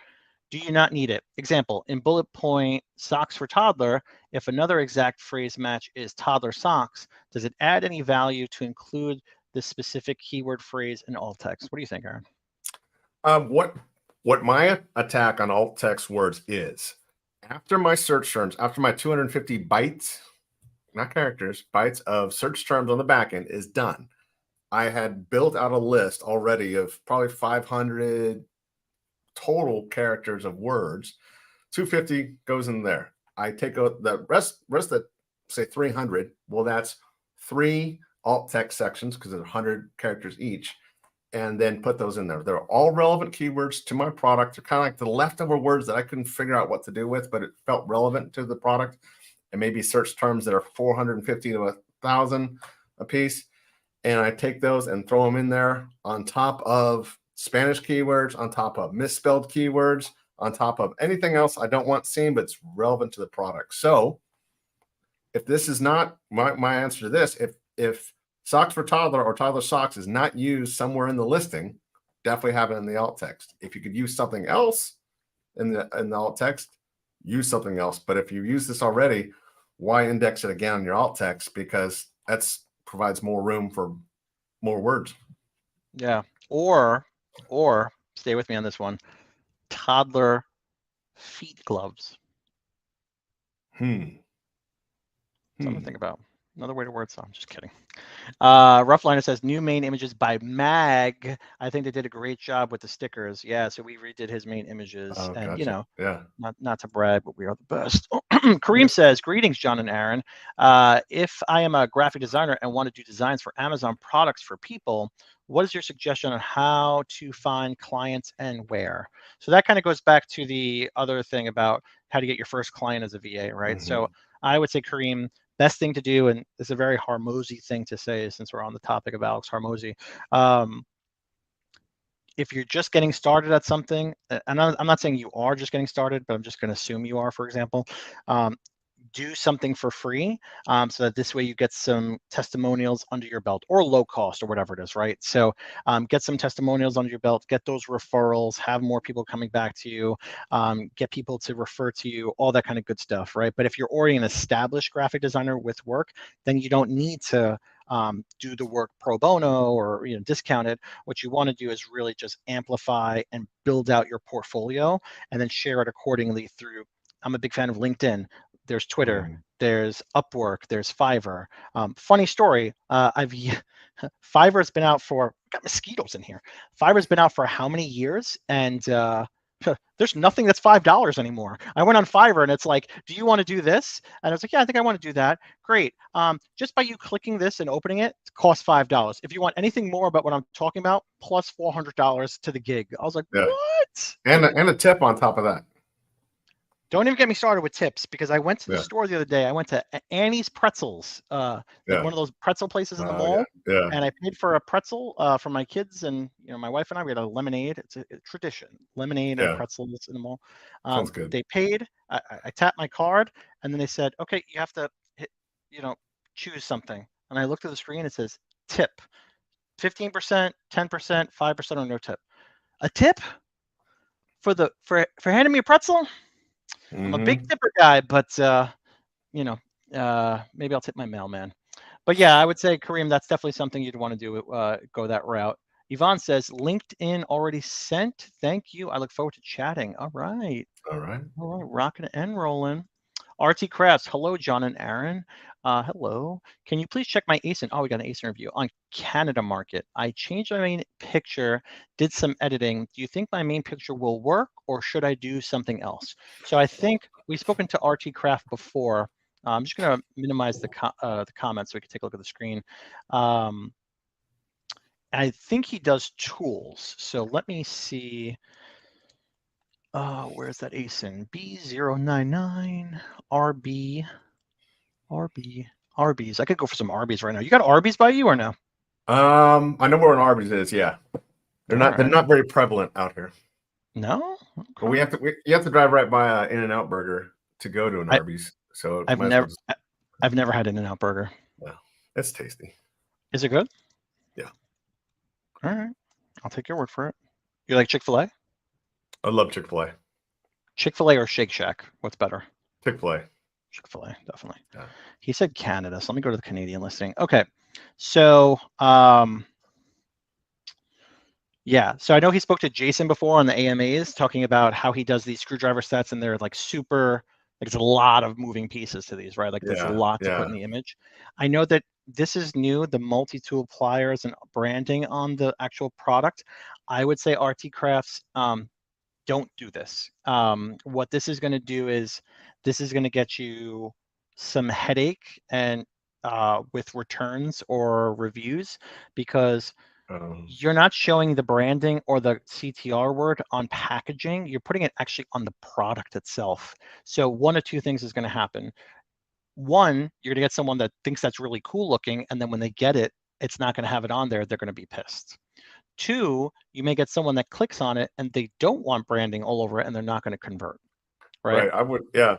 do you not need it? Example, in bullet point socks for toddler, if another exact phrase match is toddler socks, does it add any value to include the specific keyword phrase in alt text? What do you think, Aaron? What my attack on alt text words is, after my search terms, after my 250 bytes, not characters, bytes of search terms on the back end is done, I had built out a list already of probably 500 total characters of words. 250 goes in there. I take out the rest that say 300. Well, that's 3 alt text sections because there's 100 characters each, and then put those in there. They're all relevant keywords to my product. They're kind of like the leftover words that I couldn't figure out what to do with, but it felt relevant to the product. And maybe search terms that are 450 to 1,000 a piece. And I take those and throw them in there on top of Spanish keywords, on top of misspelled keywords, on top of anything else I don't want seen, but it's relevant to the product. So if this is not my answer to this, if socks for toddler or toddler socks is not used somewhere in the listing, definitely have it in the alt text. If you could use something else in the alt text, use something else. But if you use this already, why index it again on your alt text? Because that's provides more room for more words. Yeah. Or stay with me on this one. Toddler feet gloves. Something to think about. Another way to word some. Just kidding. Roughliners says new main images by Mag. I think they did a great job with the stickers. Yeah, so we redid his main images, and gotcha. you know, yeah, not to brag, but we are the best. Kareem says, "Greetings, John and Aaron. If I am a graphic designer and want to do designs for Amazon products for people, what is your suggestion on how to find clients and where?" So that kind of goes back to the other thing about how to get your first client as a VA, right? So I would say, Kareem, best thing to do, and it's a very Hormozy thing to say since we're on the topic of Alex Hormozy. If you're just getting started at something, and I'm not saying you are just getting started, but I'm just going to assume you are, for example, do something for free so that this way you get some testimonials under your belt, or low cost, or whatever it is, right? So get some testimonials under your belt, get those referrals, have more people coming back to you, get people to refer to you, all that kind of good stuff, right? But if you're already an established graphic designer with work, then you don't need to do the work pro bono or discount it. What you want to do is really just amplify and build out your portfolio, and then share it accordingly through. I'm a big fan of LinkedIn. There's Twitter, there's Upwork, there's Fiverr. Funny story, Fiverr's been out for, got mosquitoes in here. Fiverr's been out for how many years? And there's nothing that's $5 anymore. I went on Fiverr and it's like, do you want to do this? And I was like, yeah, I think I want to do that. Great. Just by you clicking this and opening it, it costs $5. If you want anything more about what I'm talking about, plus $400 to the gig. I was like, what? And a tip on top of that. Don't even get me started with tips, because I went to the store the other day. I went to Annie's Pretzels, like one of those pretzel places in the mall. And I paid for a pretzel for my kids, and my wife and I, we had a lemonade. It's a tradition, lemonade and pretzels in the mall. Sounds good. They paid. I tapped my card, and then they said, "Okay, you have to hit, choose something." And I looked at the screen. It says tip, 15%, 10%, 5%, or no tip. A tip for handing me a pretzel? I'm a big tipper guy, but maybe I'll tip my mailman. But yeah, I would say, Kareem, that's definitely something you'd want to do. Go that route. Yvonne says, LinkedIn already sent. Thank you. I look forward to chatting. All right. Rocking and rolling. Artsy Krauss. Hello, John and Aaron. Hello. Can you please check my ASIN? Oh, we got an ASIN review on Canada market. I changed my main picture, did some editing. Do you think my main picture will work, or should I do something else? So I think we've spoken to RT Craft before. I'm just going to minimize the comments so we can take a look at the screen. I think he does tools. So let me see. Where's that ASIN? B099 RB. Arby's. I could go for some Arby's right now. You got Arby's by you or no? I know where an Arby's is. Yeah, they're not very prevalent out here. No, but you have to drive right by In-N-Out Burger to go to an Arby's. So I've never had In-N-Out Burger. Yeah, it's tasty. Is it good? Yeah. All right, I'll take your word for it. You like Chick-fil-A? I love Chick-fil-A. Chick-fil-A or Shake Shack? What's better? Chick-fil-A. Chick-fil-A, definitely. Yeah. He said Canada, so let me go to the Canadian listing. Okay, so Yeah, so I know he spoke to Jason before on the AMAs, talking about how he does these screwdriver sets, and they're like super, like it's a lot of moving pieces to these, right? Like there's a lot to put in the image. I know that this is new, the multi-tool pliers and branding on the actual product. I would say Artsy Krauss, don't do this. What this is going to do is this is going to get you some headache and with returns or reviews, because you're not showing the branding or the CTR word on packaging. You're putting it actually on the product itself. So one of two things is going to happen. One, you're going to get someone that thinks that's really cool looking, and then when they get it, it's not going to have it on there. They're going to be pissed. Two, you may get someone that clicks on it and they don't want branding all over it, and they're not going to convert. Right? Right. I would. Yeah.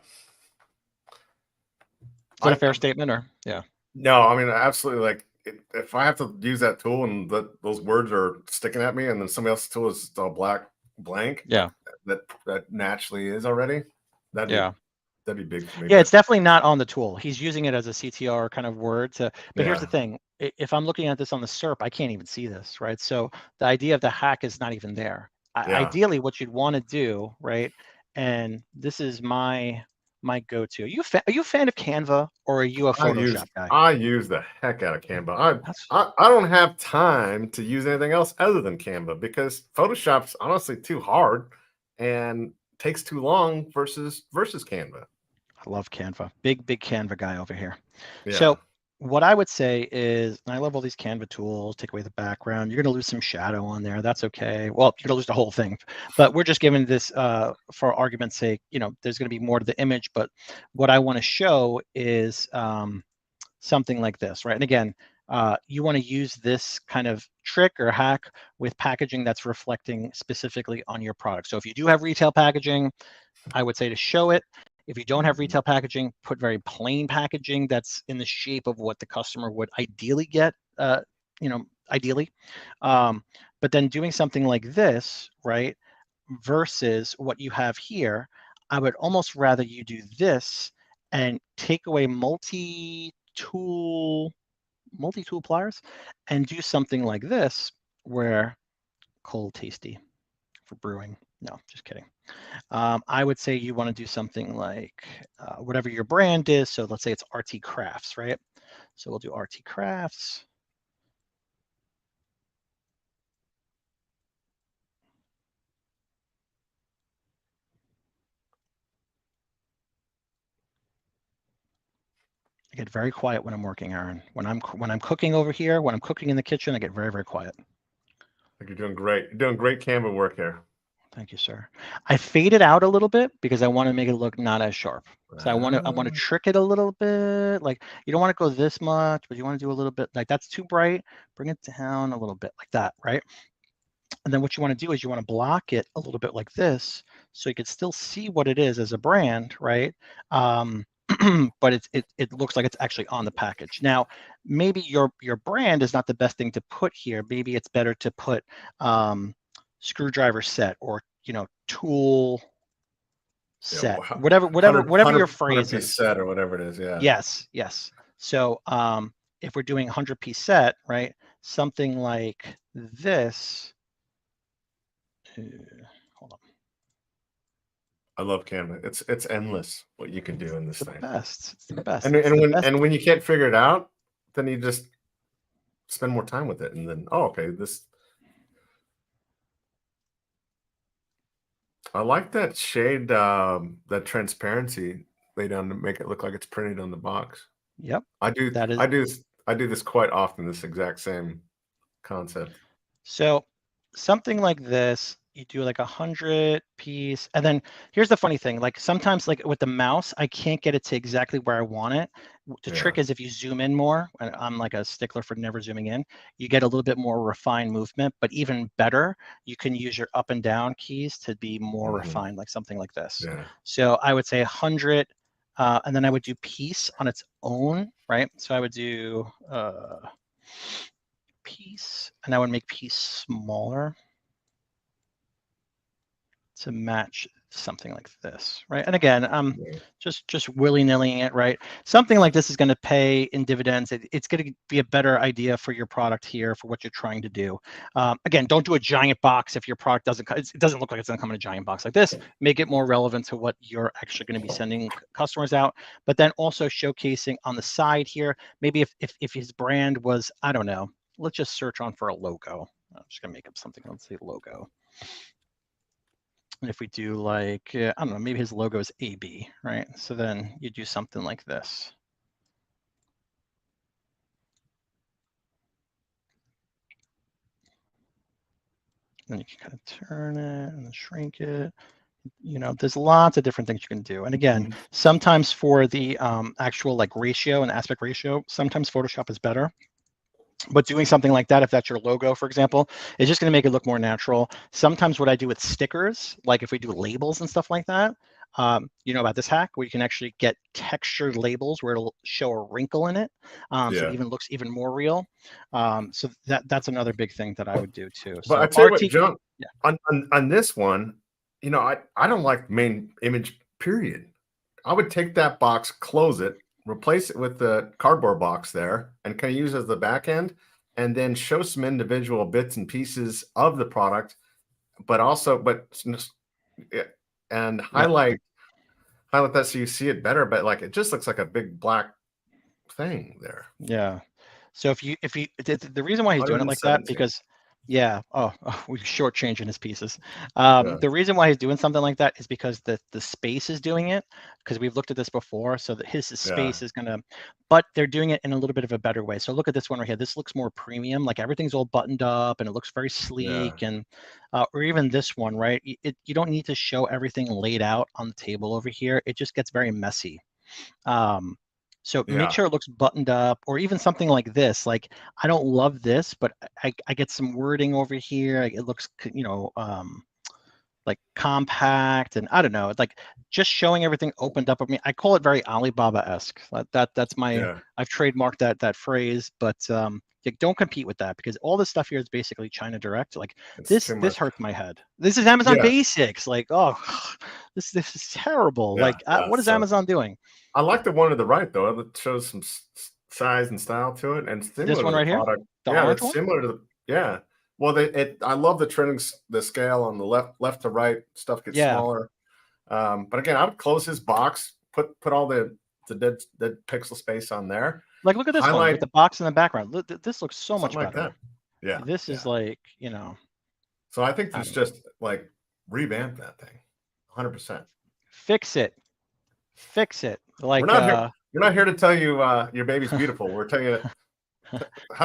Is that a fair statement, or yeah? No, I mean, absolutely. Like, if I have to use that tool and those words are sticking at me, and then somebody else's tool is all blank, Yeah. that naturally is already. That'd be big for me. Yeah, it's definitely not on the tool. He's using it as a CTR kind of word to, but here's the thing. If I'm looking at this on the SERP, I can't even see this, right? So the idea of the hack is not even there. Ideally, what you'd want to do, right? And this is my go-to. Are you a fan of Canva, or are you a Photoshop guy? I use the heck out of Canva. I don't have time to use anything else other than Canva, because Photoshop's honestly too hard and takes too long versus Canva. I love Canva. Big Canva guy over here. Yeah. So what I would say is, and I love all these Canva tools, take away the background. You're going to lose some shadow on there. That's okay. Well, you're going to lose the whole thing, but we're just giving this for argument's sake. There's going to be more to the image, but what I want to show is something like this, right? And again, you want to use this kind of trick or hack with packaging that's reflecting specifically on your product. So if you do have retail packaging, I would say to show it. If you don't have retail packaging, put very plain packaging that's in the shape of what the customer would ideally get, ideally. But then doing something like this, right, versus what you have here, I would almost rather you do this and take away multi-tool pliers and do something like this, where cold tasty for brewing. No, just kidding. I would say you want to do something like whatever your brand is. So let's say it's Artsy Krauss, right? So we'll do Artsy Krauss. I get very quiet when I'm working, Aaron. When I'm cooking over here, when I'm cooking in the kitchen, I get very, very quiet. I think you're doing great. You're doing great Canva work here. Thank you, sir. I fade it out a little bit because I want to make it look not as sharp. So I want to trick it a little bit. Like, you don't want to go this much, but you want to do a little bit, like that's too bright. Bring it down a little bit like that, right? And then what you want to do is you want to block it a little bit like this, so you can still see what it is as a brand, right? But it looks like it's actually on the package. Now, maybe your brand is not the best thing to put here. Maybe it's better to put screwdriver set, or tool set, whatever your phrase is. Set or whatever it is. Yeah. Yes. So if we're doing 100-piece set, right? Something like this. Hold on. I love Canva. It's endless what you can do in this thing. It's the best. And when you can't figure it out, then you just spend more time with it, and then this. I like that shade, that transparency laid down to make it look like it's printed on the box. Yep. I do this quite often. This exact same concept. So something like this, you do like 100-piece, and then here's the funny thing. Like sometimes, like with the mouse, I can't get it to exactly where I want it. The trick is if you zoom in more, and I'm like a stickler for never zooming in, you get a little bit more refined movement. But even better, you can use your up and down keys to be more refined, like something like this. So I would say 100, and then I would do piece on its own, right? So I would do piece, and I would make piece smaller to match something like this, right? And again, I'm just willy-nillying it, right? Something like this is going to pay in dividends. It's going to be a better idea for your product here for what you're trying to do. Again, don't do a giant box if your product it doesn't look like it's going to come in a giant box like this. Make it more relevant to what you're actually going to be sending customers out. But then also showcasing on the side here, maybe if his brand was, I don't know, let's just search on for a logo. I'm just going to make up something. Let's say logo. And if we do like, I don't know, maybe his logo is AB, right? So then you do something like this. Then you can kind of turn it and shrink it. You know, there's lots of different things you can do. And again, sometimes for the actual like ratio and aspect ratio, sometimes Photoshop is better. But doing something like that, if that's your logo, for example, is just going to make it look more natural. Sometimes what I do with stickers, like if we do labels and stuff like that, you know about this hack where you can actually get textured labels where it'll show a wrinkle in it, so it even looks even more real. So that's another big thing that I would do too. But So I tell you what, John, on this one, you know, I don't like main image, period. I would take that box, close it, replace it with the cardboard box there, and kind of use as the back end, and then show some individual bits and pieces of the product, but highlight that so you see it better. But like it just looks like a big black thing there. Yeah. So if you the reason why he's doing it like that, because we're shortchanging his pieces. The reason why he's doing something like that is because the space is doing it, because we've looked at this before, so that his space is gonna, but they're doing it in a little bit of a better way. So look at this one right here. This looks more premium, like everything's all buttoned up and it looks very sleek. And or even this one, right? You don't need to show everything laid out on the table over here. It just gets very messy. So make sure it looks buttoned up, or even something like this. Like, I don't love this, but I get some wording over here. It looks, you know, like compact, and I don't know, like just showing everything opened up. I mean, I call it very Alibaba-esque. That's my, I've trademarked that phrase, but don't compete with that, because all this stuff here is basically China Direct. Like this hurts my head. This is Amazon Basics. Like, oh, this is terrible. Like, what is Amazon doing? I like the one to the right though. It shows some size and style to it, and similar this one to right the product. Here, it's similar to the Well, I love the trimming, the scale on the left to right. Stuff gets smaller. But again, I would close his box, put all the dead pixel space on there. Like, look at this one with the box in the background. Look, this looks so much better. That. Yeah, this is like, you know. So I think there's just like revamp that thing, 100%. Fix it. Like, you're not here to tell you your baby's beautiful. We're telling you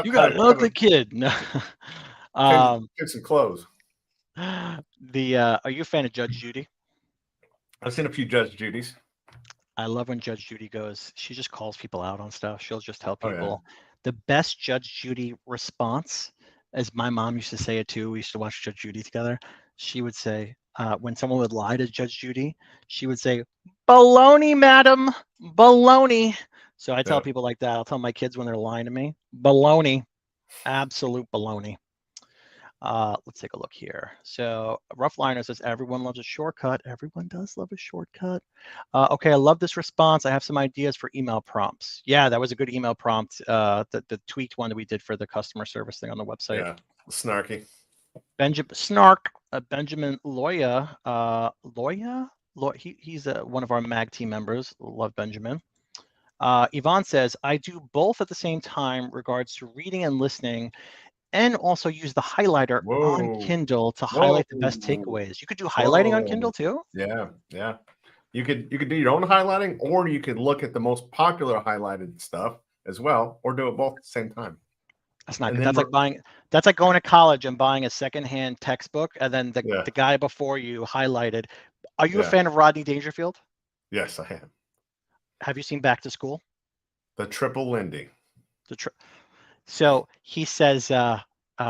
you got to love the kid. No. Get some clothes. Are you a fan of Judge Judy? I've seen a few Judge Judys. I love when Judge Judy goes, she just calls people out on stuff. She'll just tell people. The best Judge Judy response, as my mom used to say it too, we used to watch Judge Judy together. She would say, when someone would lie to Judge Judy, she would say, "Baloney, madam, baloney." So I tell people like that. I'll tell my kids when they're lying to me, baloney, absolute baloney. Let's take a look here. So Roughliners says, everyone loves a shortcut. Everyone does love a shortcut. Okay, I love this response. I have some ideas for email prompts. Yeah, that was a good email prompt. The tweaked one that we did for the customer service thing on the website. Yeah, snarky. Benjamin Loya. He's one of our MAG team members. Love Benjamin. Yvonne says, I do both at the same time, regards to reading and listening, and also use the highlighter on Kindle to highlight the best takeaways. You could do highlighting on Kindle too. Yeah. You could do your own highlighting, or you could look at the most popular highlighted stuff as well, or do it both at the same time. That's not good. That's like going to college and buying a secondhand textbook, and then the guy before you highlighted. Are you a fan of Rodney Dangerfield? Yes, I am. Have you seen Back to School? The Triple Lindy. So he says,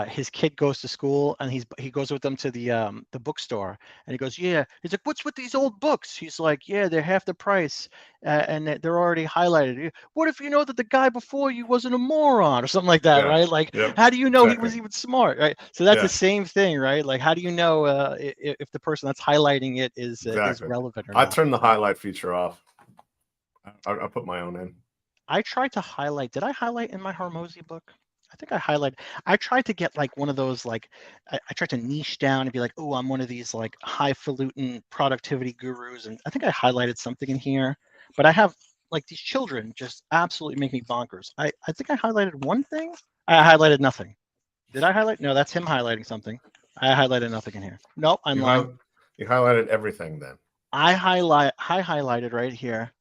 his kid goes to school and he goes with them to the bookstore, and he goes, yeah, he's like, what's with these old books? He's like, yeah, they're half the price, and they're already highlighted. What if you know that the guy before you wasn't a moron or something like that, right? Like, how do you know he was even smart, right? So that's the same thing, right? Like, how do you know if the person that's highlighting it is relevant or not? I turned the highlight feature off. I put my own in. I tried to highlight. Did I highlight in my Hormozy book? I think I highlighted. I tried to get like one of those, like, I tried to niche down and be like, oh, I'm one of these like highfalutin productivity gurus. And I think I highlighted something in here, but I have like these children just absolutely make me bonkers. I think I highlighted one thing. I highlighted nothing. Did I highlight? No, that's him highlighting something. I highlighted nothing in here. Nope, I'm lying. You highlighted everything then. I highlighted right here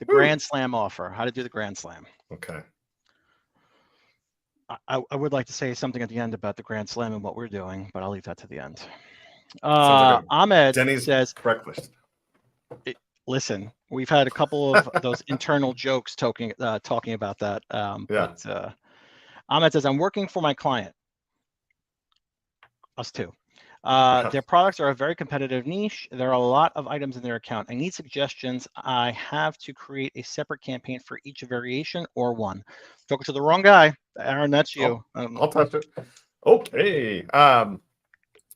the Grand Slam offer, how to do the Grand Slam. Okay. I would like to say something at the end about the Grand Slam and what we're doing, but I'll leave that to the end. Ahmed Denny's says, breakfast. Listen, we've had a couple of those internal jokes talking about that. But Ahmed says, I'm working for my client. Us too. Their products are a very competitive niche. There are a lot of items in their account. I need suggestions. I have to create a separate campaign for each variation or one. Talking to the wrong guy. Aaron, that's you. I'll touch it. Okay.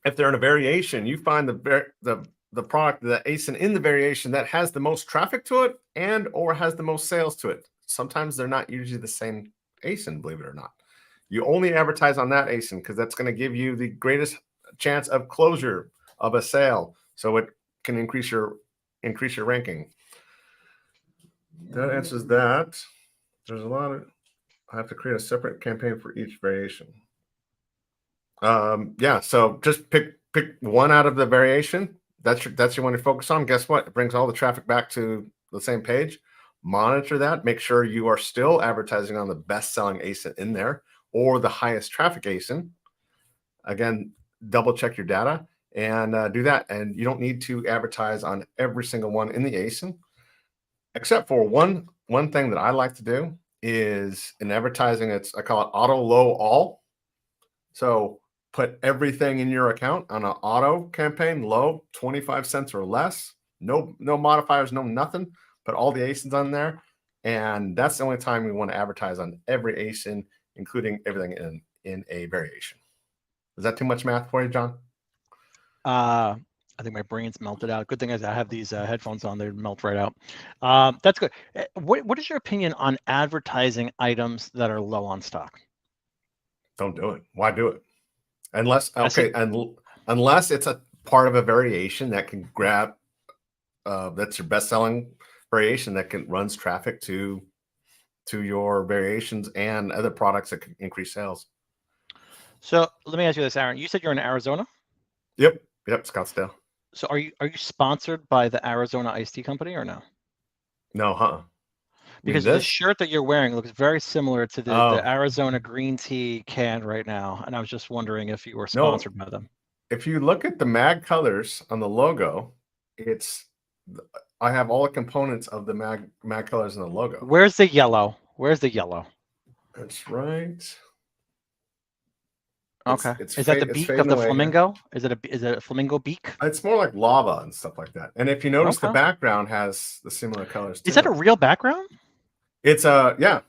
If they're in a variation, you find the product, the ASIN in the variation that has the most traffic to it and or has the most sales to it. Sometimes they're not usually the same ASIN, believe it or not. You only advertise on that ASIN because that's going to give you the greatest chance of closure of a sale, so it can increase your ranking. That answers that. There's a lot of, I have to create a separate campaign for each variation. So just pick one out of the variation. That's your one to focus on. Guess what? It brings all the traffic back to the same page. Monitor that. Make sure you are still advertising on the best-selling ASIN in there or the highest traffic ASIN. Again, double check your data and do that. And you don't need to advertise on every single one in the ASIN, except for one thing that I like to do is in advertising. I call it auto low all. So put everything in your account on an auto campaign, low, 25 cents or less. No modifiers, no nothing. Put all the ASINs on there. And that's the only time we want to advertise on every ASIN, including everything in a variation. Is that too much math for you, John? I think my brain's melted out. Good thing is I have these headphones on; they melt right out. That's good. What is your opinion on advertising items that are low on stock? Don't do it. Why do it? Unless it's a part of a variation that can grab. That's your best-selling variation that runs traffic to your variations and other products that can increase sales. So let me ask you this, Aaron. You said you're in Arizona? Yep, Scottsdale. So are you sponsored by the Arizona Iced Tea Company or no? No, Because the shirt that you're wearing looks very similar to the Arizona green tea can right now, and I was just wondering if you were sponsored by them. If you look at the mag colors on the logo, I have all the components of the mag colors in the logo. Where's the yellow? Where's the yellow? That's right. Okay. Is that the beak of the flamingo? Is it a flamingo beak? It's more like lava and stuff like that. And if you notice, the background has the similar colors too. Is that a real background? It's yeah.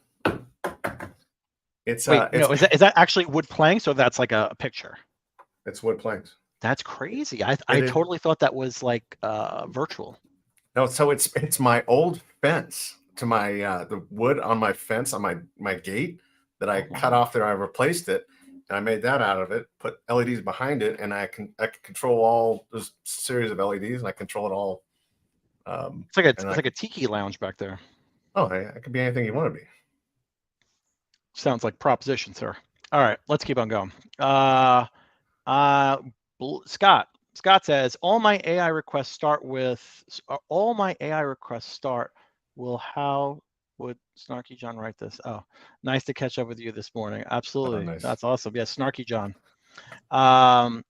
Is that actually wood planks or that's like a picture? It's wood planks. That's crazy. I totally thought that was like virtual. No, so it's my old fence to my the wood on my fence on my gate that I cut off there. I replaced it. And I made that out of it, put LEDs behind it, and I can control all this series of LEDs, and I control it all. It's like a tiki lounge back there. Oh, it could be anything you want to be. Sounds like proposition, sir. All right, let's keep on going. Scott says all my AI requests start. Well, how would Snarky John write this? Oh, nice to catch up with you this morning. Absolutely. Oh, nice. That's awesome. Yes, Snarky John.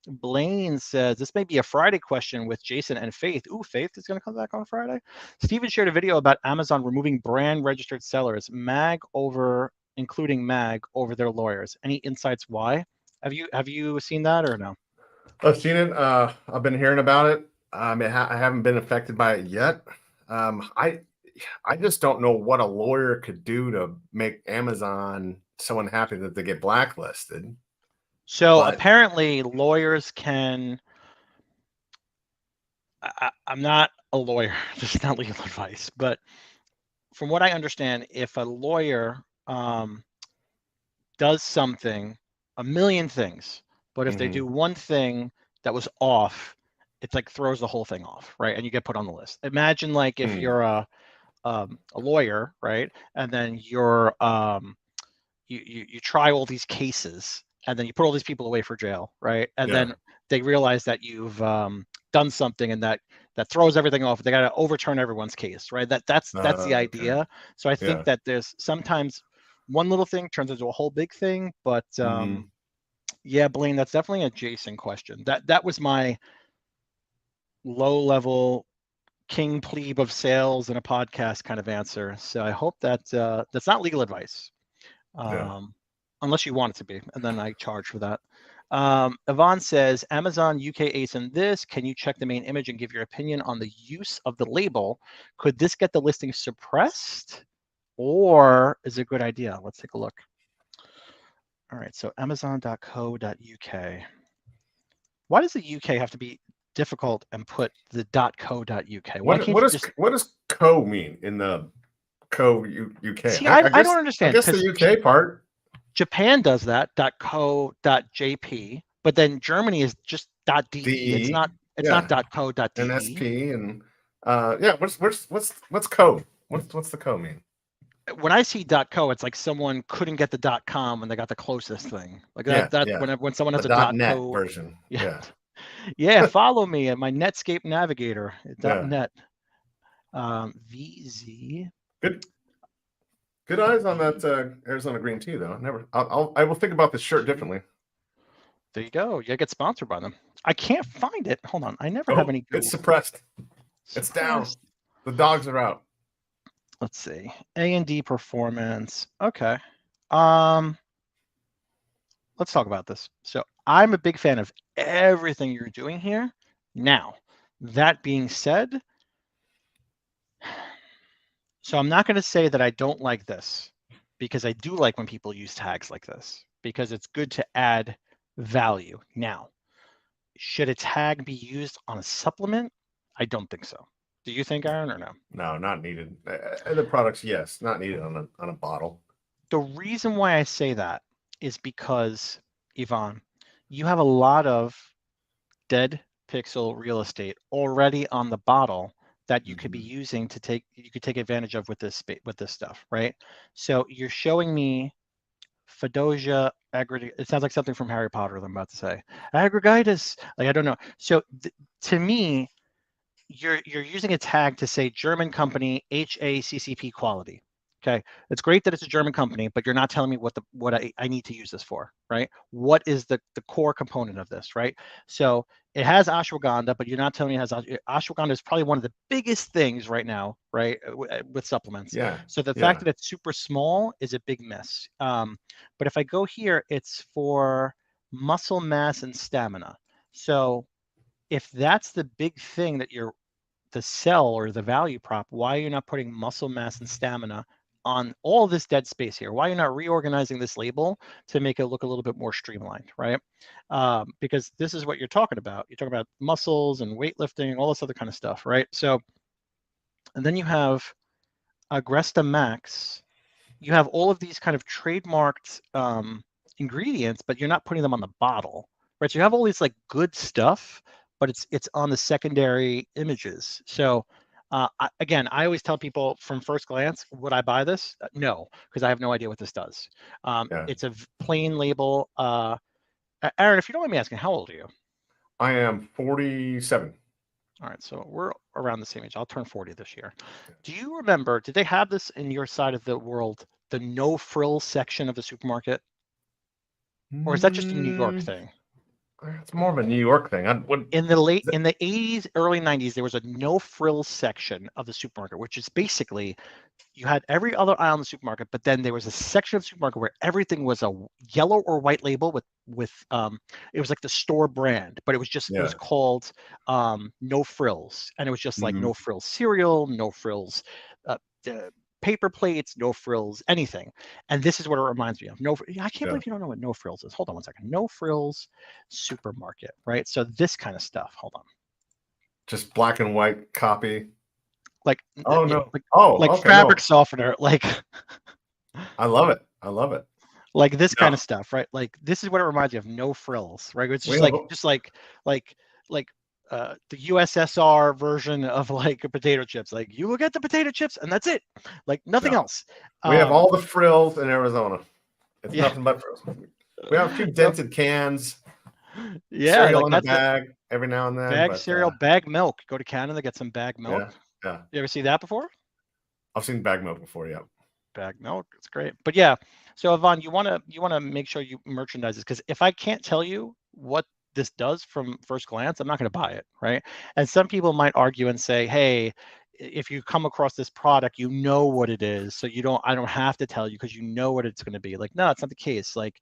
Blaine says this may be a Friday question with Jason and Faith. Ooh, Faith is going to come back on Friday. Steven shared a video about Amazon removing brand registered sellers, including MAG over their lawyers. Any insights why? Have you seen that or no? I've seen it. I've been hearing about it. I haven't been affected by it yet. I just don't know what a lawyer could do to make Amazon so unhappy that they get blacklisted. So apparently lawyers can, I'm not a lawyer, this is not legal advice, but from what I understand, if a lawyer does something, a million things, but if they do one thing that was off, it's like throws the whole thing off, right? And you get put on the list. Imagine like if you're a lawyer, right? And then you try all these cases, and then you put all these people away for jail, right? And then they realize that you've done something, and that throws everything off. They got to overturn everyone's case, right? That's the idea. So I think that there's sometimes one little thing turns into a whole big thing, but yeah, Blaine, that's definitely a Jason question. That was my low level king plebe of sales in a podcast kind of answer. So I hope that that's not legal advice. Unless you want it to be, and then I charge for that. Yvonne says, Amazon UK ASIN this. Can you check the main image and give your opinion on the use of the label? Could this get the listing suppressed, or is it a good idea? Let's take a look. All right, so amazon.co.uk. Why does the UK have to be difficult and put the .co.uk? What does co mean in the UK? See, I don't understand. I guess the UK part. Japan does that .co.jp, but then Germany is just .de. It's not .co.de. And SP and yeah. What's co? What's the co mean? When I see .co, it's like someone couldn't get the .com and they got the closest thing. Like when someone has a .net .co version. Yeah, follow me at my Netscape Navigator .net. VZ. Good eyes on that Arizona green tea, though. I will think about this shirt differently. There you go. You get sponsored by them. I can't find it. Hold on. I never have any. It's suppressed. It's down. The dogs are out. Let's see. A&D performance. Okay. Let's talk about this. So I'm a big fan of everything you're doing here. Now, that being said, so I'm not going to say that I don't like this, because I do like when people use tags like this, because it's good to add value. Now, should a tag be used on a supplement? I don't think so. Do you think, Aaron, or no? No, not needed. The products, yes, not needed on a bottle. The reason why I say that is because, Yvonne, you have a lot of dead pixel real estate already on the bottle that you could be using you could take advantage of with this stuff, right? So you're showing me Fedosia it sounds like something from Harry Potter that I'm about to say. Agrigitis, like I don't know. So to me, you're using a tag to say German company, HACCP quality. Okay, it's great that it's a German company, but you're not telling me what I need to use this for, right? What is the core component of this, right? So it has ashwagandha, but you're not telling me it has ashwagandha is probably one of the biggest things right now, right, with supplements. Yeah. So the fact that it's super small is a big miss. But if I go here, it's for muscle mass and stamina. So if that's the big thing that you're the sell or the value prop, why are you not putting muscle mass and stamina on all this dead space here? Why are you not reorganizing this label to make it look a little bit more streamlined, right? Because this is what you're talking about. You're talking about muscles and weightlifting, all this other kind of stuff, right? So, and then you have Agresta Max. You have all of these kind of trademarked ingredients, but you're not putting them on the bottle, right? So you have all these like good stuff, but it's on the secondary images. So again, I always tell people from first glance, would I buy this? No, because I have no idea what this does. It's a plain label. Aaron, if you don't mind me asking, how old are you? I am 47. All right, so we're around the same age. I'll turn 40 this year. Do you remember, did they have this in your side of the world, the no frills section of the supermarket? Or is that just a New York thing? It's more of a New York thing. In the 80s, early 90s, there was a no frills section of the supermarket, which is basically you had every other aisle in the supermarket, but then there was a section of the supermarket where everything was a yellow or white label with it was like the store brand, but it was called No Frills, and it was just like No Frills cereal, No Frills paper plates, No Frills anything. And this is what it reminds me of. I can't believe you don't know what No Frills is. Hold on one second. No Frills supermarket, right? So this kind of stuff. Hold on. Just black and white copy. Like okay, fabric softener, like I love it. I love it. Like this kind of stuff, right? Like this is what it reminds you of. No Frills, right? It's just like the USSR version of like potato chips. Like you will get the potato chips and that's it. Like nothing else. We have all the frills in Arizona. It's nothing but frills. We have a few dented cans. Cereal in a bag every now and then. Bag cereal, bag milk. Go to Canada, get some bag milk. Yeah. You ever see that before? I've seen bag milk before, yeah. Bag milk, it's great. But yeah, so Yvonne, you wanna make sure you merchandise this, because if I can't tell you what this does from first glance, I'm not going to buy it, right? And some people might argue and say, hey, if you come across this product, you know what it is, so I don't have to tell you because you know what it's going to be. Like, no, it's not the case. Like,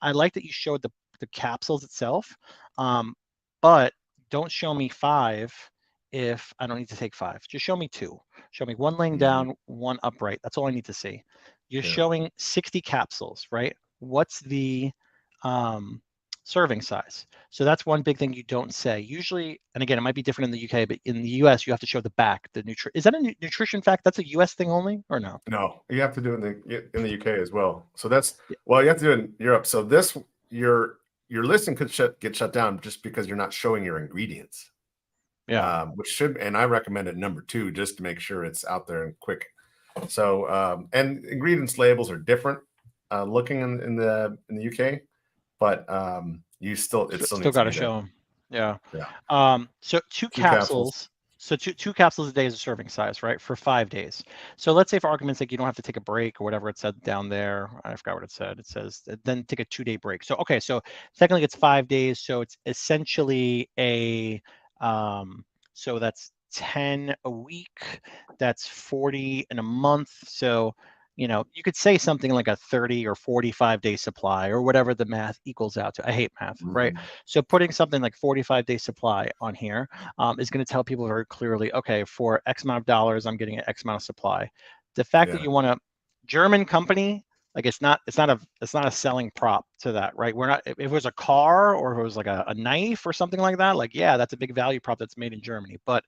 I like that you showed the capsules itself, but don't show me 5 if I don't need to take 5. Just show me 2. Show me 1 laying down, 1 upright. That's all I need to see. You're showing 60 capsules, right? What's the serving size? So that's one big thing you don't say. Usually, and again, it might be different in the UK, but in the US, you have to show the back. Is that a nutrition fact? That's a US thing only, or no? No, you have to do it in the UK as well. So that's you have to do it in Europe. So your listing could get shut down just because you're not showing your ingredients. Yeah, which should, and I recommend it number 2 just to make sure it's out there and quick. So and ingredients labels are different looking in the UK, but you still got to show them. Yeah. So 2 capsules. So two capsules a day is a serving size, right? For 5 days. So let's say for argument's sake, you don't have to take a break or whatever it said down there. I forgot what it said. It says then take a 2-day break. So okay, so technically it's 5 days. So it's essentially a so that's 10 a week. That's 40 in a month. So you could say something like a 30 or 45-day supply or whatever the math equals out to. I hate math, right? So putting something like 45-day supply on here is going to tell people very clearly, okay, for X amount of dollars, I'm getting an X amount of supply. The fact that you want a German company, like it's not a selling prop to that, right? If it was a car or if it was like a knife or something like that, like, yeah, that's a big value prop that's made in Germany. But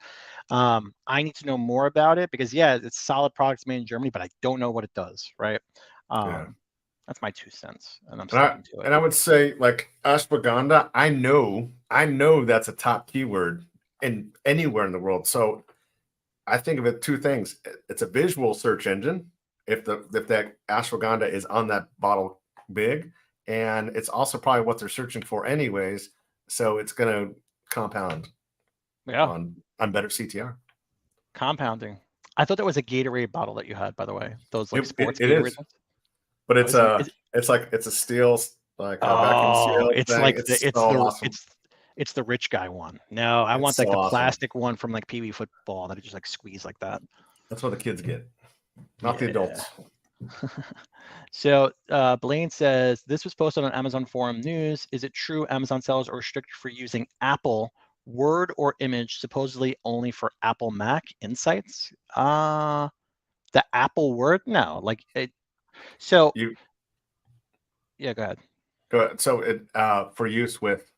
I need to know more about it because it's solid products made in Germany, but I don't know what it does, right? That's my 2 cents, and I'm sticking to it. And I would say, like, ashwagandha, I know that's a top keyword in anywhere in the world. So I think of it 2 things. It's a visual search engine if that ashwagandha is on that bottle big, and it's also probably what they're searching for anyways. So it's going to compound on better CTR. Compounding. I thought that was a Gatorade bottle that you had, by the way. Those like sports Gatorade. Is. But it's a steel vacuum seal. It's the rich guy one. No, I want like the plastic one from like Pee Wee football that you just like squeeze like that. That's what the kids get, not the adults. So Blaine says this was posted on Amazon Forum News. Is it true Amazon sellers are restricted for using Apple word or image supposedly only for Apple Mac insights? The Apple word? No, like it. So go ahead. Go ahead. So it for use with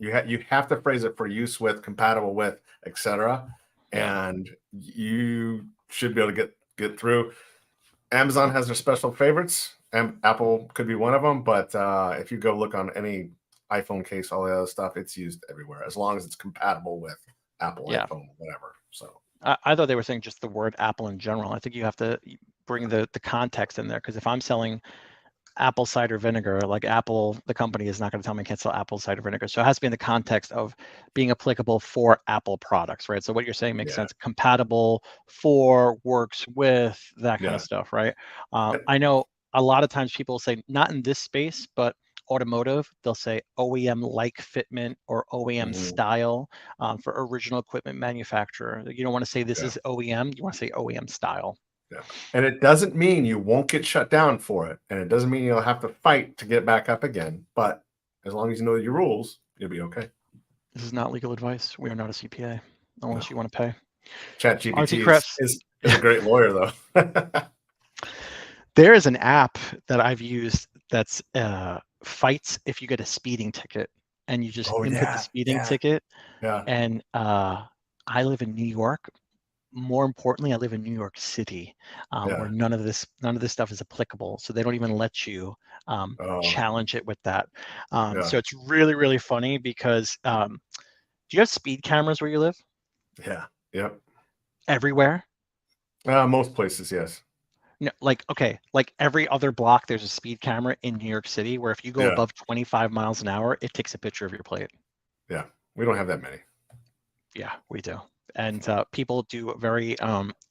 you have to phrase it for use with, compatible with, etc. And you should be able to get through. Amazon has their special favorites, and Apple could be one of them. But if you go look on any iPhone case, all the other stuff, it's used everywhere as long as it's compatible with Apple, iPhone, whatever. So I thought they were saying just the word Apple in general. I think you have to bring the context in there, because if I'm selling apple cider vinegar, like Apple, the company is not going to tell me I can't sell apple cider vinegar. So it has to be in the context of being applicable for Apple products, right? So what you're saying makes sense. Compatible for, works with, that kind of stuff, right? I know a lot of times people say, not in this space, but automotive, they'll say OEM-like fitment or OEM style for original equipment manufacturer. You don't want to say this is OEM. You want to say OEM style. Yeah. And it doesn't mean you won't get shut down for it. And it doesn't mean you'll have to fight to get back up again. But as long as you know your rules, you'll be okay. This is not legal advice. We are not a CPA unless you want to pay. ChatGPT Artsy is a great lawyer, though. There is an app that I've used that's fights if you get a speeding ticket, and you just input the speeding ticket. Yeah. And I live in New York. More importantly, I live in New York City, where none of this stuff is applicable. So they don't even let you challenge it with that. So it's really, really funny because do you have speed cameras where you live? Yeah. Yep. Everywhere? Most places, yes. No, like every other block, there's a speed camera in New York City where if you go above 25 miles an hour, it takes a picture of your plate. Yeah, we don't have that many. Yeah, we do. And people do very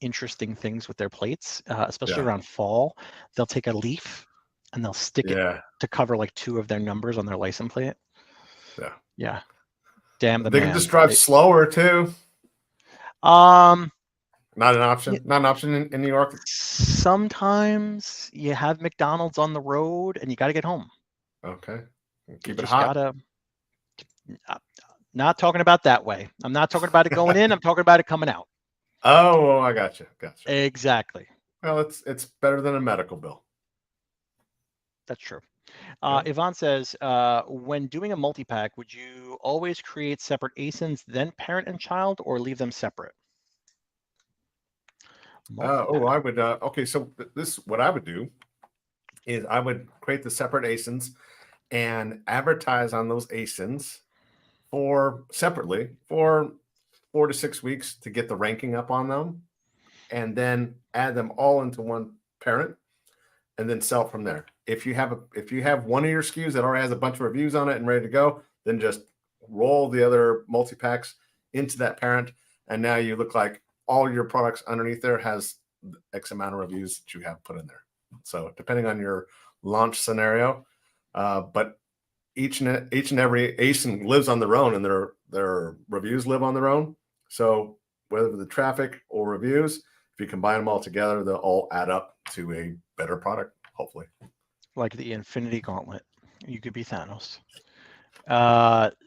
interesting things with their plates, especially around fall. They'll take a leaf and they'll stick it to cover like 2 of their numbers on their license plate. Yeah. Yeah. Damn the They man. can just drive slower too. Not an option. Not an option in New York. Sometimes you have McDonald's on the road and you got to get home. Okay. Keep it hot. Not talking about that way. I'm not talking about it going in. I'm talking about it coming out. Oh, I got you. Exactly. Well, it's better than a medical bill. That's true. Yvonne says, when doing a multi-pack, would you always create separate ASINs, then parent and child, or leave them separate? I would. Okay, so what I would do is I would create the separate ASINs and advertise on those ASINs separately for 4 to 6 weeks to get the ranking up on them, and then add them all into one parent, and then sell from there. If you have one of your SKUs that already has a bunch of reviews on it and ready to go, then just roll the other multi-packs into that parent, and now you look like all your products underneath there has X amount of reviews that you have put in there. So depending on your launch scenario, but each and every ASIN lives on their own, and their reviews live on their own. So whether the traffic or reviews, if you combine them all together, they'll all add up to a better product, hopefully. Like the Infinity Gauntlet. You could be Thanos.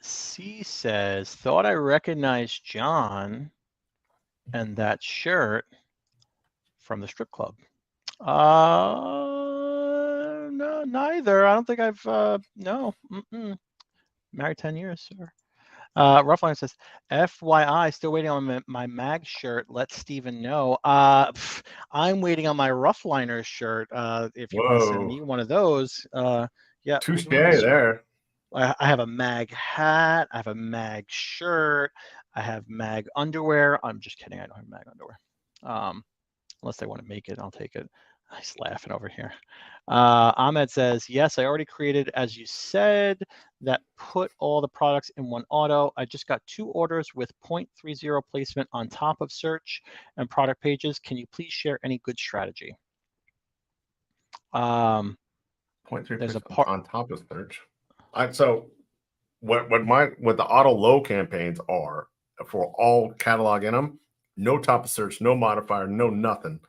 C says, thought I recognized John and that shirt from the strip club. No, neither. I don't think I've no. Married 10 years, sir. Roughline says, FYI, still waiting on my mag shirt. Let Steven know. I'm waiting on my Roughliners shirt. If you want to send me one of those, yeah. Touche there. I have a mag hat. I have a mag shirt. I have mag underwear. I'm just kidding. I don't have mag underwear. Unless they want to make it, I'll take it. He's laughing over here. Ahmed says, yes, I already created, as you said, that put all the products in one auto. I just got 2 orders with 0.30 placement on top of search and product pages. Can you please share any good strategy? 0.3 on top of search. So what the auto low campaigns are for all catalog in them, no top of search, no modifier, no nothing.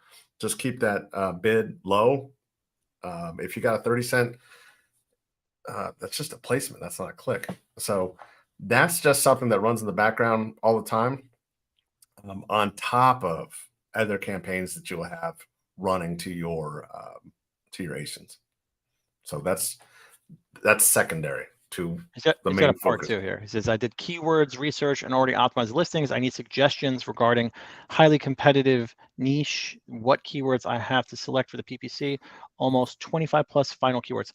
Just keep that bid low. If you got a 30-cent, that's just a placement. That's not a click. So that's just something that runs in the background all the time, on top of other campaigns that you'll have running to your ASINs. So that's secondary to the main got a part focus. 2 here. He says, I did keywords research and already optimized listings. I need suggestions regarding highly competitive niche, what keywords I have to select for the PPC, almost 25 plus final keywords.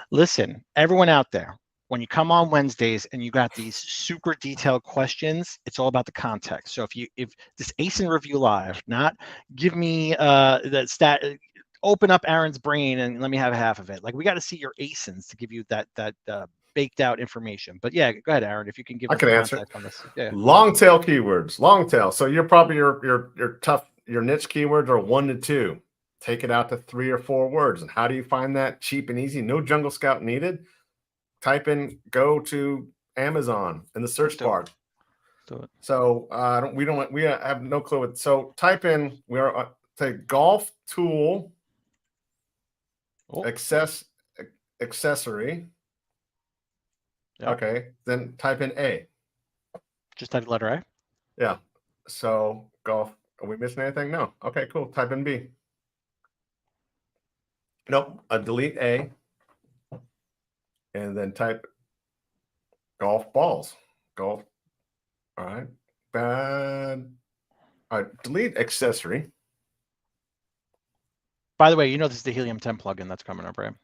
Listen, everyone out there, when you come on Wednesdays and you got these super detailed questions, it's all about the context. So if this ASIN review live, not give me that stat, open up Aaron's brain and let me have half of it. Like, we got to see your ASINs to give you that baked out information. But yeah, go ahead, Aaron, if you can give us context on this. Yeah. Long tail keywords, long tail. So you're probably your niche keywords are 1 to 2. Take it out to 3 or 4 words. And how do you find that cheap and easy? No Jungle Scout needed. go to Amazon in the search bar. So we have no clue. So type in, we are say golf tool accessory. Yep. Okay, then type in A. Just type the letter A. Yeah. So golf. Are we missing anything? No. Okay, cool. Type in B. Nope. Delete A. And then type golf balls. Golf. All right. Bad. All right. Delete accessory. By the way, you know this is the Helium 10 plugin that's coming up, right?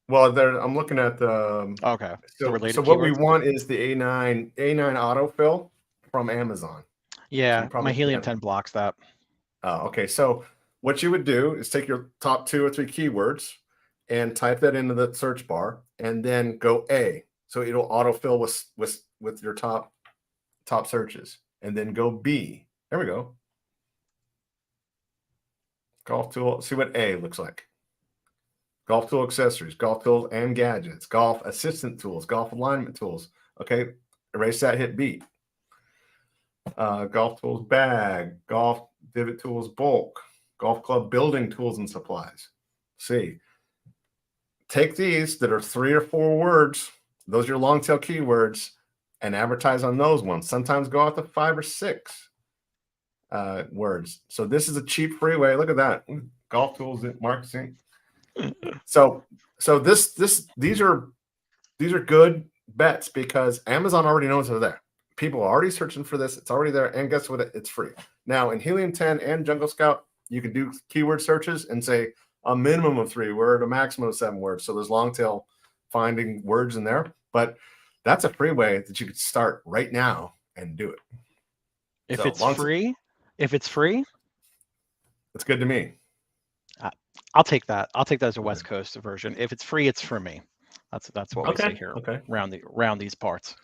Well, I'm looking at the. Okay. So what we want is the A9 autofill from Amazon. Yeah, my Helium 10 blocks that. Oh, okay. So what you would do is take your top 2 or 3 keywords and type that into the search bar, and then go A. So it'll autofill with your top searches, and then go B. There we go. Golf tool. See what A looks like. Golf tool accessories, golf tools and gadgets, golf assistant tools, golf alignment tools. Okay, erase that, hit B. Golf tools bag, golf divot tools bulk, golf club building tools and supplies. See, take these that are 3 or 4 words, those are your long tail keywords, and advertise on those ones. Sometimes go out to 5 or 6 words. So this is a cheap free way. Look at that. Golf tools marketing. So these are good bets because Amazon already knows they're there. People are already searching for this. It's already there. And guess what? It's free. Now in Helium 10 and Jungle Scout, you can do keyword searches and say a minimum of 3 words, a maximum of 7 words. So there's long tail finding words in there, but that's a free way that you could start right now and do it. If it's free, it's good to me. I'll take that. I'll take that as a West Coast version. If it's free, it's for me. That's what we say here around these parts.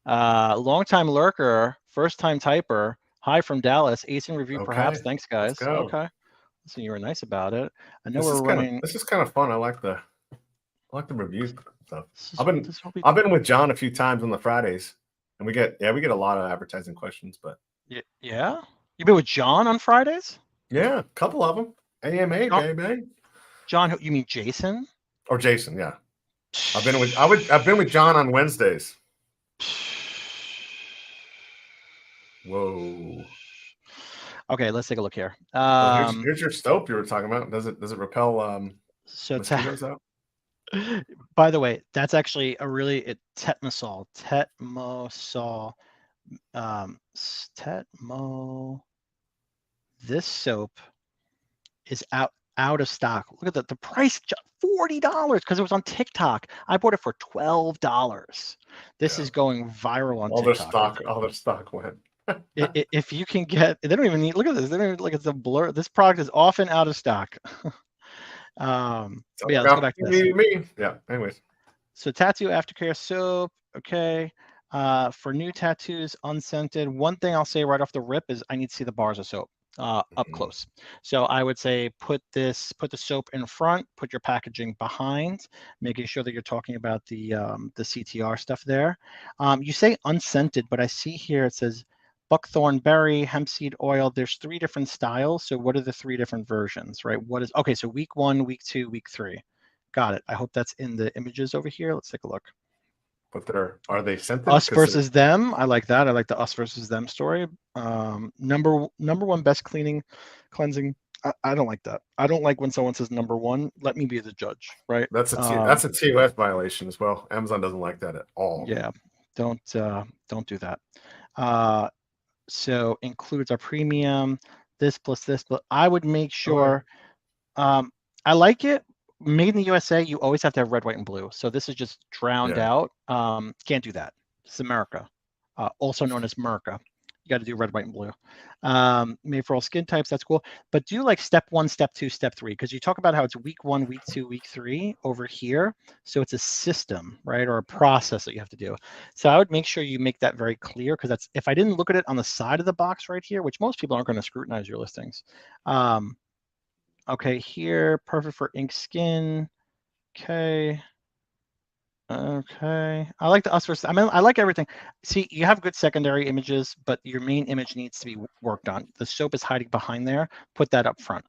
Long-time lurker, first-time typer. Hi from Dallas. ASIN review, perhaps. Thanks, guys. Okay. So you were nice about it. I know we're running. This is kind of fun. I like the review stuff. I've been with John a few times on the Fridays, and we get a lot of advertising questions. But yeah, you've been with John on Fridays? Yeah, a couple of them. AMA, baby. John, you mean Jason? Or Jason, yeah. I've been with John on Wednesdays. Whoa. Okay, let's take a look here. Here's your soap you were talking about. Does it repel mosquitoes out? By the way, that's actually Tetmosol. This soap is out of stock. Look at the price, $40 because it was on TikTok. I bought it for $12. This is going viral on TikTok. All their stock went. If you can get, they don't even need. Look at this. They don't even, like, it's a blur. This product is often out of stock. Yeah, let's go back to this. Yeah. Anyways. So tattoo aftercare soap. Okay. For new tattoos, unscented. One thing I'll say right off the rip is I need to see the bars of soap up close. So I would say put the soap in front, put your packaging behind, making sure that you're talking about the CTR stuff there. You say unscented, but I see here it says buckthorn berry, hemp seed oil. There's 3 different styles. So what are the 3 different versions, right? Okay, so week 1, week 2, week 3. Got it. I hope that's in the images over here. Let's take a look. But are they scented? Us versus them. I like that. I like the us versus them story. Number 1 best cleansing. I don't like that. I don't like when someone says number 1. Let me be the judge, right? That's a TOS violation as well. Amazon doesn't like that at all. Yeah, don't do that. So includes our premium, this plus this, but I would make sure. I like it. Made in the USA, you always have to have red, white, and blue. So this is just drowned out. Can't do that. It's America, also known as America. You got to do red, white, and blue. Made for all skin types. That's cool. But do like step 1, step 2, step 3, because you talk about how it's week 1, week 2, week 3 over here. So it's a system, right, or a process that you have to do. So I would make sure you make that very clear, because that's, if I didn't look at it on the side of the box right here, which most people aren't going to scrutinize your listings. Okay, here, perfect for ink skin. Okay. Okay, I like the us versus. I mean, I like everything. See, you have good secondary images, but your main image needs to be worked on. The soap is hiding behind there. Put that up front.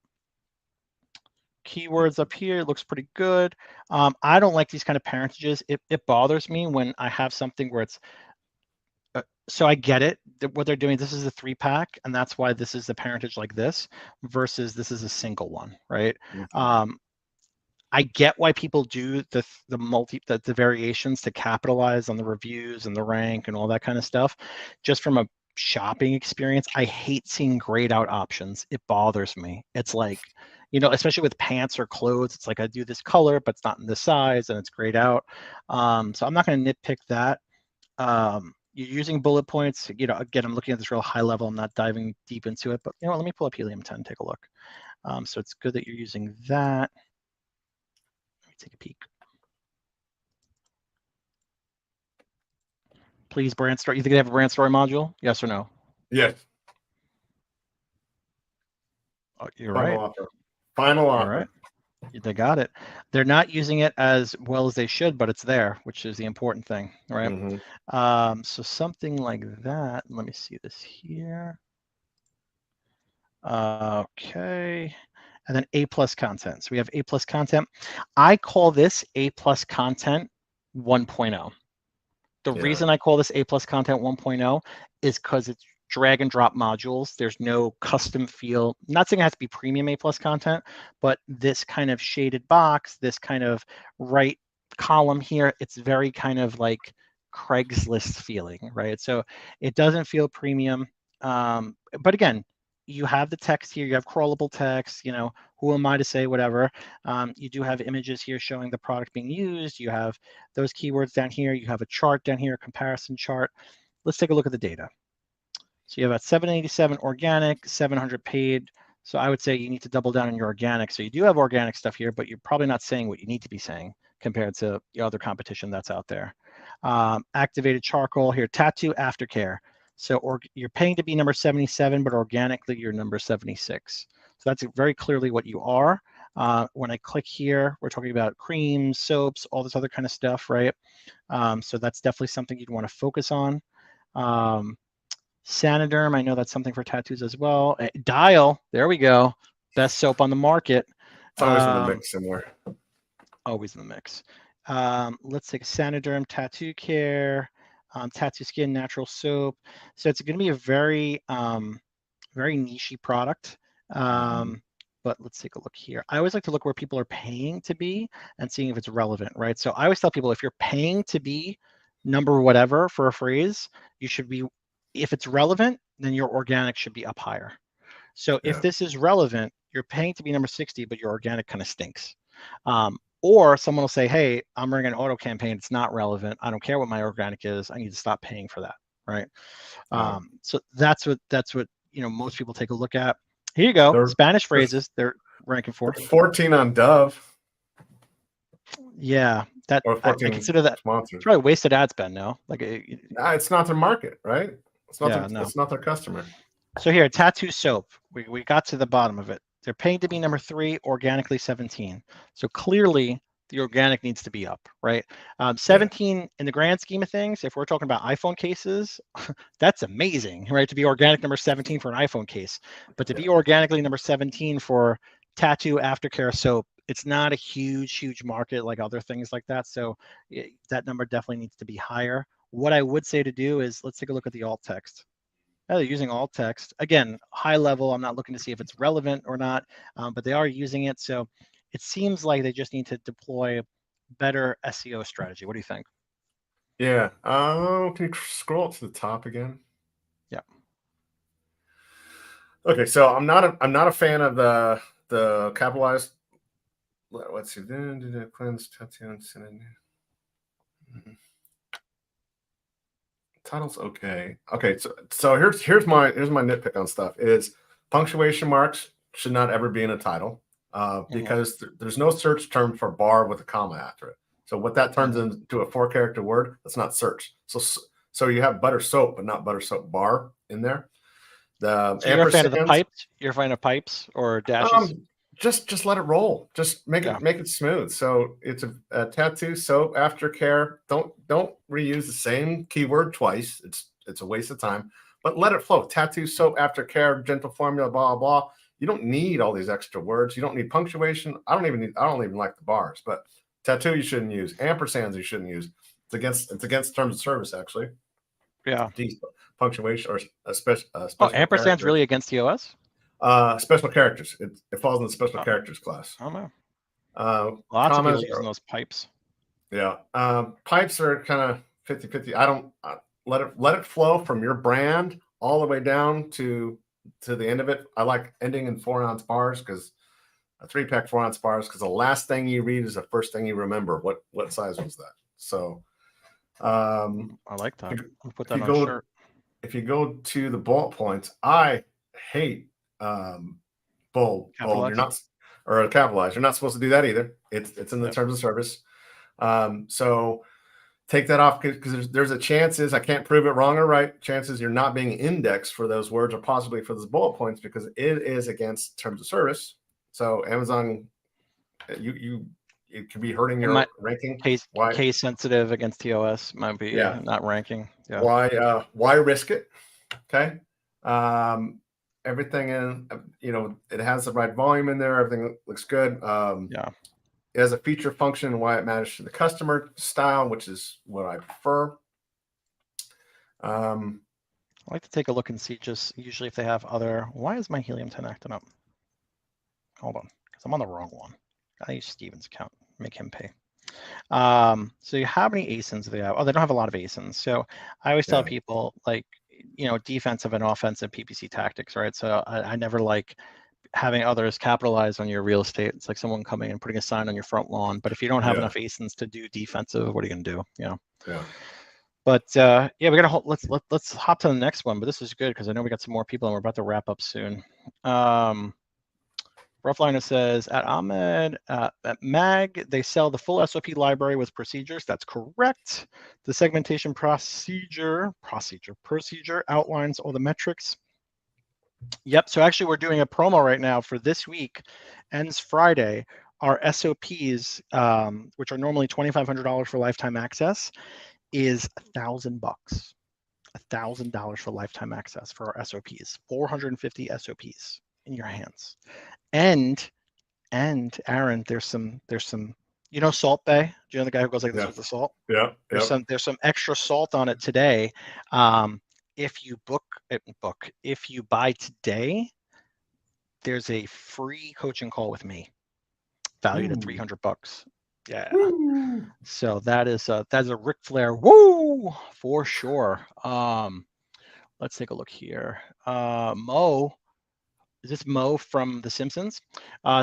Keywords up here looks pretty good. I don't like these kind of parentages. It bothers me when I have something where it's. So I get it. What they're doing. This is a 3-pack, and that's why this is the parentage like this, versus this is a single one, right? Mm-hmm. I get why people do the variations to capitalize on the reviews and the rank and all that kind of stuff. Just from a shopping experience, I hate seeing grayed out options. It bothers me. It's like, especially with pants or clothes, it's like I do this color, but it's not in this size and it's grayed out. So I'm not going to nitpick that. You're using bullet points. Again, I'm looking at this real high level. I'm not diving deep into it, but let me pull up Helium 10, take a look. So it's good that you're using that. Take a peek. Please brand story. You think they have a brand story module? Yes or no? Yes. Oh, you're Final right. offer. Final offer. All right. They got it. They're not using it as well as they should, but it's there, which is the important thing, right? Mm-hmm. So something like that. Let me see this here. Okay. And then A+ content. So we have A+ content. I call this A+ content 1.0. The reason I call this A+ content 1.0 is because it's drag and drop modules. There's no custom feel. I'm not saying it has to be premium A+ content, but this kind of shaded box, this kind of right column here, it's very kind of like Craigslist feeling, right? So it doesn't feel premium. But again, you have the text here, you have crawlable text, who am I to say whatever. You do have images here showing the product being used. You have those keywords down here. You have a chart down here, a comparison chart. Let's take a look at the data. So you have about 787 organic, 700 paid. So I would say you need to double down on your organic. So you do have organic stuff here, but you're probably not saying what you need to be saying compared to the other competition that's out there. Activated charcoal here, tattoo aftercare. So you're paying to be number 77, but organically you're number 76. So that's very clearly what you are. When I click here, we're talking about creams, soaps, all this other kind of stuff, right? So that's definitely something you'd want to focus on. Sanoderm, I know that's something for tattoos as well. Dial, there we go. Best soap on the market. It's always in the mix somewhere. Always in the mix. Let's take Sanoderm tattoo care, tattoo skin natural soap. So it's going to be a very, very niche-y product. But let's take a look here. I always like to look where people are paying to be and seeing if it's relevant, right? So I always tell people if you're paying to be number whatever for a phrase, you should be, if it's relevant, then your organic should be up higher. So if this is relevant, you're paying to be number 60, but your organic kind of stinks. Or someone will say, hey, I'm running an auto campaign. It's not relevant. I don't care what my organic is. I need to stop paying for that, right? So that's what most people take a look at. Here you go. Spanish phrases. They're ranking for 14 on Dove. Yeah, that I consider that sponsors. It's probably wasted ad spend. No, like it's not their market, right? It's not. It's not their customer. So here, tattoo soap. We got to the bottom of it. They're paying to be number 3, organically 17. So clearly the organic needs to be up, right? 17 in the grand scheme of things, if we're talking about iPhone cases, that's amazing, right? To be organic number 17 for an iPhone case, but to be organically number 17 for tattoo aftercare soap, it's not a huge market like other things like that. So that number definitely needs to be higher. What I would say to do is let's take a look at the alt text. They're using alt text. Again, high level, I'm not looking to see if it's relevant or not, but they are using it. So it seems like they just need to deploy a better SEO strategy. What do you think? Yeah. Can you scroll up to the top again? Yeah. Okay, so I'm not a fan of the capitalized. Let's see. Cleanse tattoo and title's okay. Okay, so here's my nitpick on stuff is punctuation marks should not ever be in a title because there's no search term for bar with a comma after it. So what that turns into a 4-character word, that's not search. So you have butter soap, but not butter soap bar in there. So you're a fan of the pipes? You're a fan of pipes or dashes? just let it roll. Just make Yeah. it smooth. So it's a tattoo, soap, aftercare. Don't reuse the same keyword twice. It's a waste of time. But let it flow. Tattoo, soap, aftercare, gentle formula, blah blah. You don't need all these extra words. You don't need punctuation. I don't even like the bars. But tattoo you shouldn't use. Ampersands you shouldn't use. It's against terms of service actually. Yeah. Punctuation or a special Ampersand's character. really against TOS? Special characters. It falls in the special characters class. I don't know. Lots of Commas people using those pipes. Yeah. Pipes are kind of 50-50. I don't let it flow from your brand all the way down to the end of it. I like ending in 4-ounce bars because a 3-pack 4-ounce bars because the last thing you read is the first thing you remember. What size was that? So I like that. I'll put that on a shirt. If you go to the bullet points, I hate bold. You're not or capitalize. You're not supposed to do that either. It's in the terms of service. So take that off because there's a chances I can't prove it wrong or right. Chances you're not being indexed for those words or possibly for those bullet points because it is against terms of service. So Amazon, it could be hurting your ranking. Case sensitive against TOS might be not ranking. Yeah. Why risk it? Okay. Everything in, it has the right volume in there. Everything looks good. Yeah. It has a feature function and why it matters to the customer style, which is what I prefer. I like to take a look and see just usually if they have other. Why is my Helium 10 acting up? Hold on, because I'm on the wrong one. I use Steven's account. Make him pay. So how many ASINs do they have? Oh, they don't have a lot of ASINs. So I always tell people like, defensive and offensive PPC tactics, right? So I never like having others capitalize on your real estate. It's like someone coming and putting a sign on your front lawn. But if you don't have enough ASINs to do defensive, what are you gonna do? Yeah. But we gotta let's hop to the next one. But this is good because I know we got some more people and we're about to wrap up soon. Roughliners says at Ahmed at MAG they sell the full SOP library with procedures. That's correct. The segmentation procedure outlines all the metrics. Yep. So actually, we're doing a promo right now for this week, ends Friday. Our SOPs, which are normally $2,500 for lifetime access, is $1,000. $1,000 for lifetime access for our SOPs. 450 SOPs in your hands. And Aaron, there's some. Salt Bay. Do you know the guy who goes like this with the salt? Yeah. There's some extra salt on it today. If you if you buy today, there's a free coaching call with me, valued at $300. Yeah. Woo. So that's a Ric Flair woo for sure. Let's take a look here. Mo. Is this Mo from The Simpsons?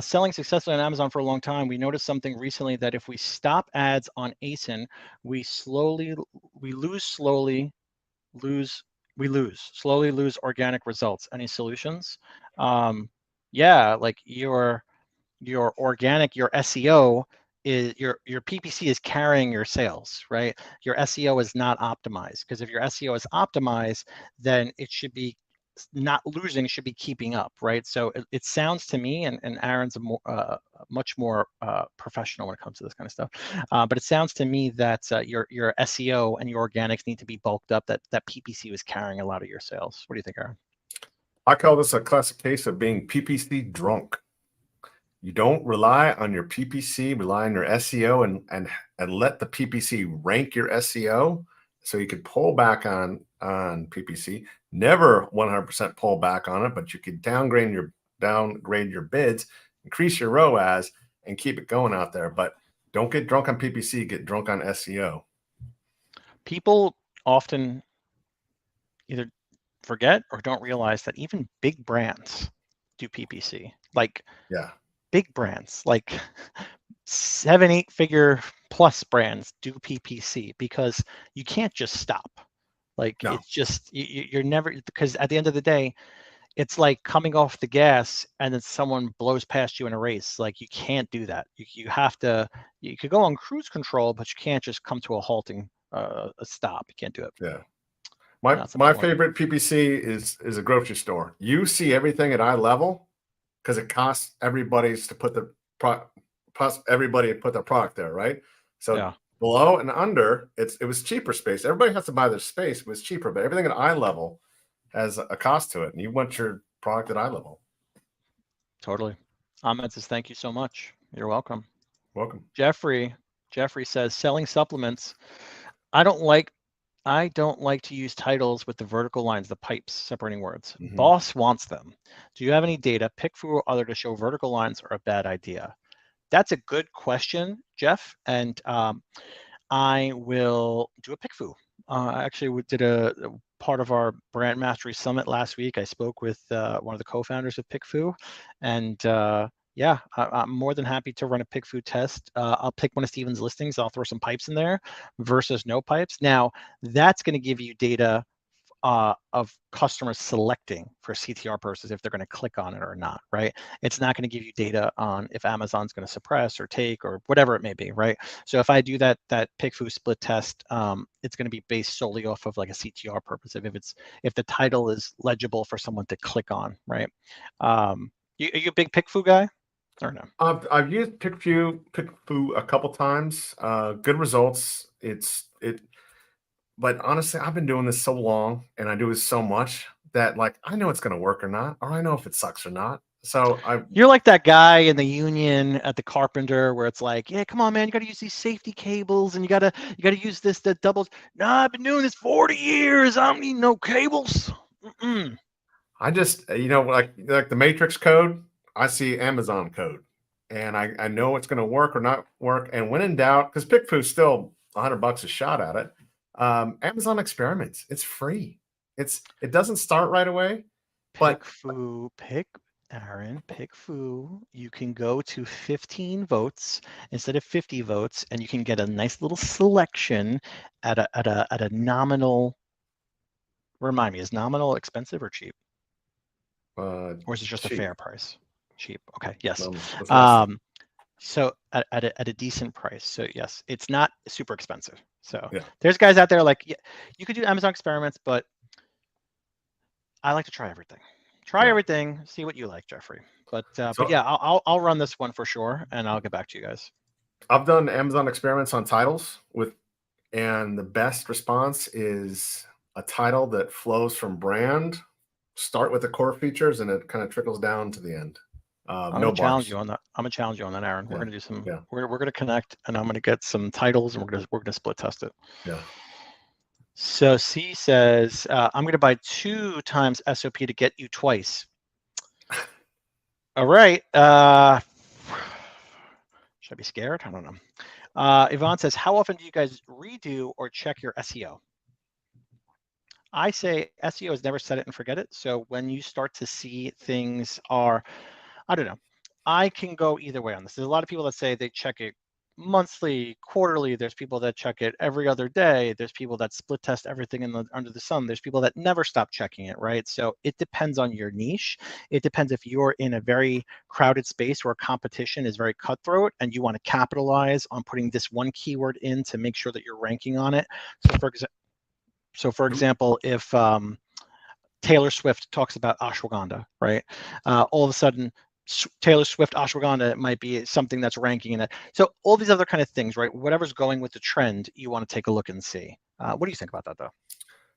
Selling successfully on Amazon for a long time, we noticed something recently that if we stop ads on ASIN, we slowly lose organic results. Any solutions? Like your organic, your SEO is your PPC is carrying your sales, right? Your SEO is not optimized because if your SEO is optimized, then it should be not losing, should be keeping up, right? So it sounds to me, and Aaron's much more professional when it comes to this kind of stuff, but it sounds to me that your SEO and your organics need to be bulked up, that PPC was carrying a lot of your sales. What do you think, Aaron? I call this a classic case of being PPC drunk. You don't rely on your PPC, rely on your SEO and let the PPC rank your SEO so you could pull back on PPC. Never 100% pull back on it, but you could downgrade your bids, increase your ROAS, and keep it going out there. But don't get drunk on PPC, get drunk on SEO. People often either forget or don't realize that even big brands do PPC. Big brands, like 7-8 figure plus brands do PPC because you can't just stop. It's just you're never, because at the end of the day, it's like coming off the gas and then someone blows past you in a race. Like you can't do that. You have to. You could go on cruise control, but you can't just come to a halting, a stop. You can't do it. Yeah. My favorite PPC is a grocery store. You see everything at eye level, because it costs everybody to put their product there, right? So below and under, it was cheaper space. Everybody has to buy their space. It was cheaper, but everything at eye level has a cost to it, and you want your product at eye level. Totally. Ahmed says, thank you so much. You're welcome. Welcome. Jeffrey says, selling supplements. I don't like to use titles with the vertical lines, the pipes separating words. Mm-hmm. Boss wants them. Do you have any data, PickFu or other, to show vertical lines are a bad idea? That's a good question, Jeff. And I will do a PickFu. I actually did a part of our brand mastery summit last week. I spoke with one of the co-founders of PickFu, and yeah, I'm more than happy to run a PickFu test. I'll pick one of Steven's listings. I'll throw some pipes in there versus no pipes. Now, that's going to give you data of customers selecting for CTR purposes if they're going to click on it or not, right? It's not going to give you data on if Amazon's going to suppress or take or whatever it may be, right? So if I do that PickFu split test, it's going to be based solely off of like a CTR purpose. If the title is legible for someone to click on, right? Are you a big PickFu guy or no? I've used PickFu a couple times. Good results. But honestly, I've been doing this so long and I do it so much that like I know it's going to work or not, or I know if it sucks or not. So you're like that guy in the union at the carpenter where it's like, yeah, come on, man, you got to use these safety cables and you got to use this that doubles. No, I've been doing this 40 years. I don't need no cables. I just like the Matrix code. I see Amazon code, and I know it's going to work or not work. And when in doubt, because PickFu's still $100 a shot at it. Amazon Experiments, it's free. It doesn't start right away. But PickFu, you can go to 15 votes instead of 50 votes, and you can get a nice little selection at a nominal. Remind me, is nominal expensive or cheap? Or is it just cheap. A fair price? Cheap. Okay. Yes. So at a decent price. So yes, it's not super expensive. So there's guys out there like, yeah, you could do Amazon Experiments, but I like to try everything. Everything, see what you like, Jeffrey. But yeah, I'll run this one for sure, and I'll get back to you guys. I've done Amazon Experiments on titles and the best response is a title that flows from brand, start with the core features, and it kind of trickles down to the end. I'm gonna challenge you on that. Aaron. We're gonna do some. Yeah. We're gonna connect, and I'm gonna get some titles, and we're gonna split test it. Yeah. So C says, I'm gonna buy 2 times SOP to get you twice. All right. Should I be scared? I don't know. Yvonne says, how often do you guys redo or check your SEO? I say SEO is never set it and forget it. So when you start to see things are, I don't know, I can go either way on this. There's a lot of people that say they check it monthly, quarterly. There's people that check it every other day. There's people that split test everything under the sun. There's people that never stop checking it, right? So it depends on your niche. It depends if you're in a very crowded space where competition is very cutthroat and you want to capitalize on putting this one keyword in to make sure that you're ranking on it. So for example, if Taylor Swift talks about ashwagandha, right? All of a sudden, Taylor Swift ashwagandha might be something that's ranking in it. So all these other kind of things, right? Whatever's going with the trend, you want to take a look and see. What do you think about that, though?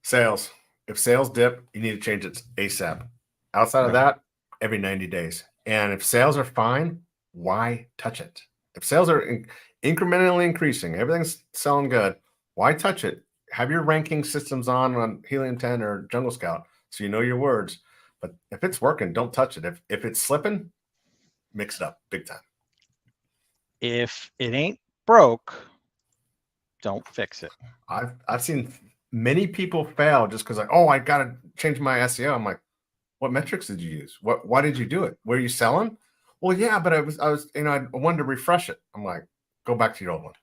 Sales. If sales dip, you need to change it ASAP. Outside of that, every 90 days. And if sales are fine, why touch it? If sales are incrementally increasing, everything's selling good, why touch it? Have your ranking systems on Helium 10 or Jungle Scout so you know your words. But if it's working, don't touch it. If it's slipping, mix it up big time. If it ain't broke, don't fix it. I've seen many people fail just because like, oh, I got to change my SEO. I'm like, what metrics did you use? Why did you do it? Were you selling? Well, yeah, but I was I wanted to refresh it. I'm like, go back to your old one.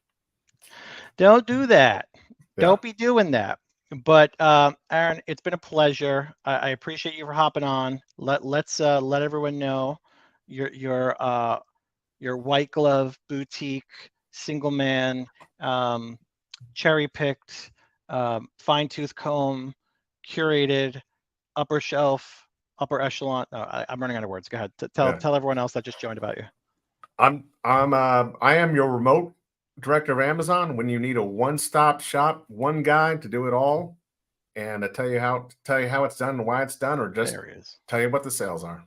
Don't do that. Yeah. Don't be doing that. But Aaron, it's been a pleasure. I appreciate you for hopping on. Let's let everyone know your white glove boutique single man, cherry picked, fine tooth comb, curated, upper shelf upper echelon. I'm running out of words. Go ahead. Tell everyone else that just joined about you. I am your remote director of Amazon when you need a one-stop shop, one guy to do it all, and to tell you how it's done and why it's done, or just tell you what the sales are.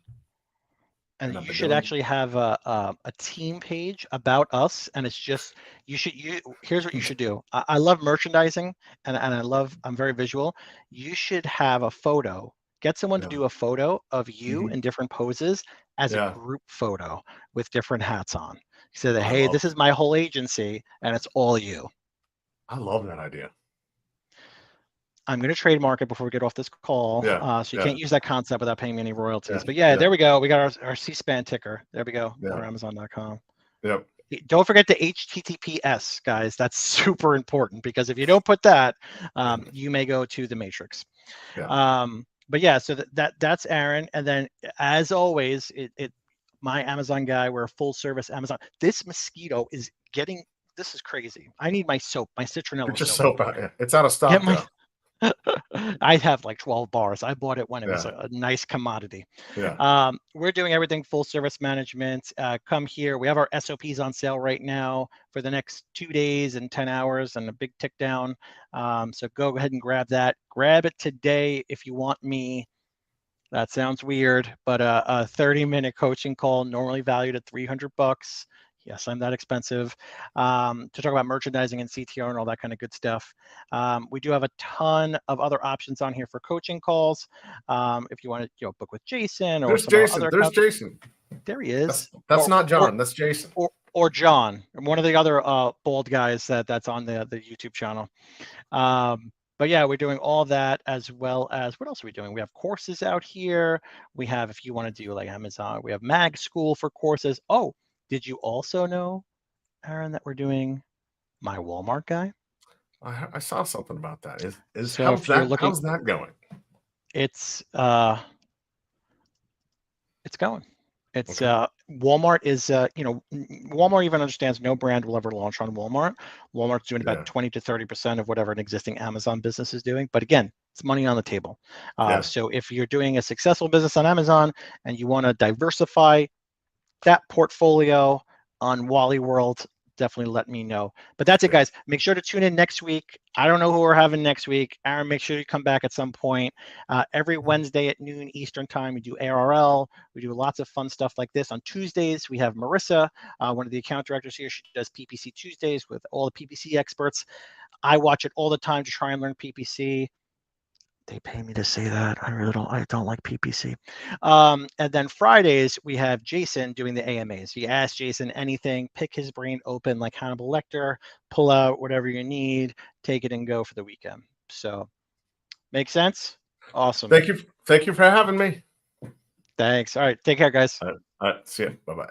And you should actually have a team page about us, and it's just here's what you should do. I love merchandising, and I'm very visual. You should have a photo. Get someone to do a photo of you in different poses as a group photo with different hats on. So that, hey, this is my whole agency, and it's all you. I love that idea. I'm going to trademark it before we get off this call. So you can't use that concept without paying me any royalties. But there we go. We got our C-SPAN ticker. There we go. Or Amazon.com. Yep. Don't forget the HTTPS, guys. That's super important, because if you don't put that, you may go to the matrix. But yeah, so that's Aaron. And then, as always, my Amazon guy, we're a full service Amazon. This mosquito is getting. This is crazy. I need my soap, my citronella soap. It's out of stock. I have like 12 bars. I bought it when it was a nice commodity. We're doing everything full service management. Come here. We have our SOPs on sale right now for the next 2 days and 10 hours and a big tick down. So go ahead and grab that. Grab it today if you want me. That sounds weird, but a 30-minute coaching call, normally valued at $300. Yes, I'm that expensive, to talk about merchandising and CTR and all that kind of good stuff. We do have a ton of other options on here for coaching calls. If you want to book with Jason or There's Jason. There he is. That's not John. That's Jason. Or John, one of the other bald guys that's on the YouTube channel. But yeah, we're doing all that, as well as, what else are we doing? We have courses out here. We have, if you want to do like Amazon, we have Mag School for courses. Oh, did you also know, Aaron, that we're doing My Walmart Guy? I saw something about that. How's that going? It's going. It's Walmart is Walmart even understands no brand will ever launch on Walmart. Walmart's doing about 20 to 30% of whatever an existing Amazon business is doing. But again, it's money on the table. So if you're doing a successful business on Amazon and you want to diversify that portfolio on Wally World, definitely let me know. But that's it, guys. Make sure to tune in next week. I don't know who we're having next week. Aaron, make sure you come back at some point. Every Wednesday at noon Eastern time, we do ARL. We do lots of fun stuff like this. On Tuesdays, we have Marissa, one of the account directors here. She does PPC Tuesdays with all the PPC experts. I watch it all the time to try and learn PPC. They pay me to say that. I don't like PPC. And then Fridays, we have Jason doing the AMAs. You ask Jason anything, pick his brain open like Hannibal Lecter, pull out whatever you need, take it and go for the weekend. So, make sense? Awesome. Thank you for having me. Thanks. All right. Take care, guys. All right. See you. Bye-bye.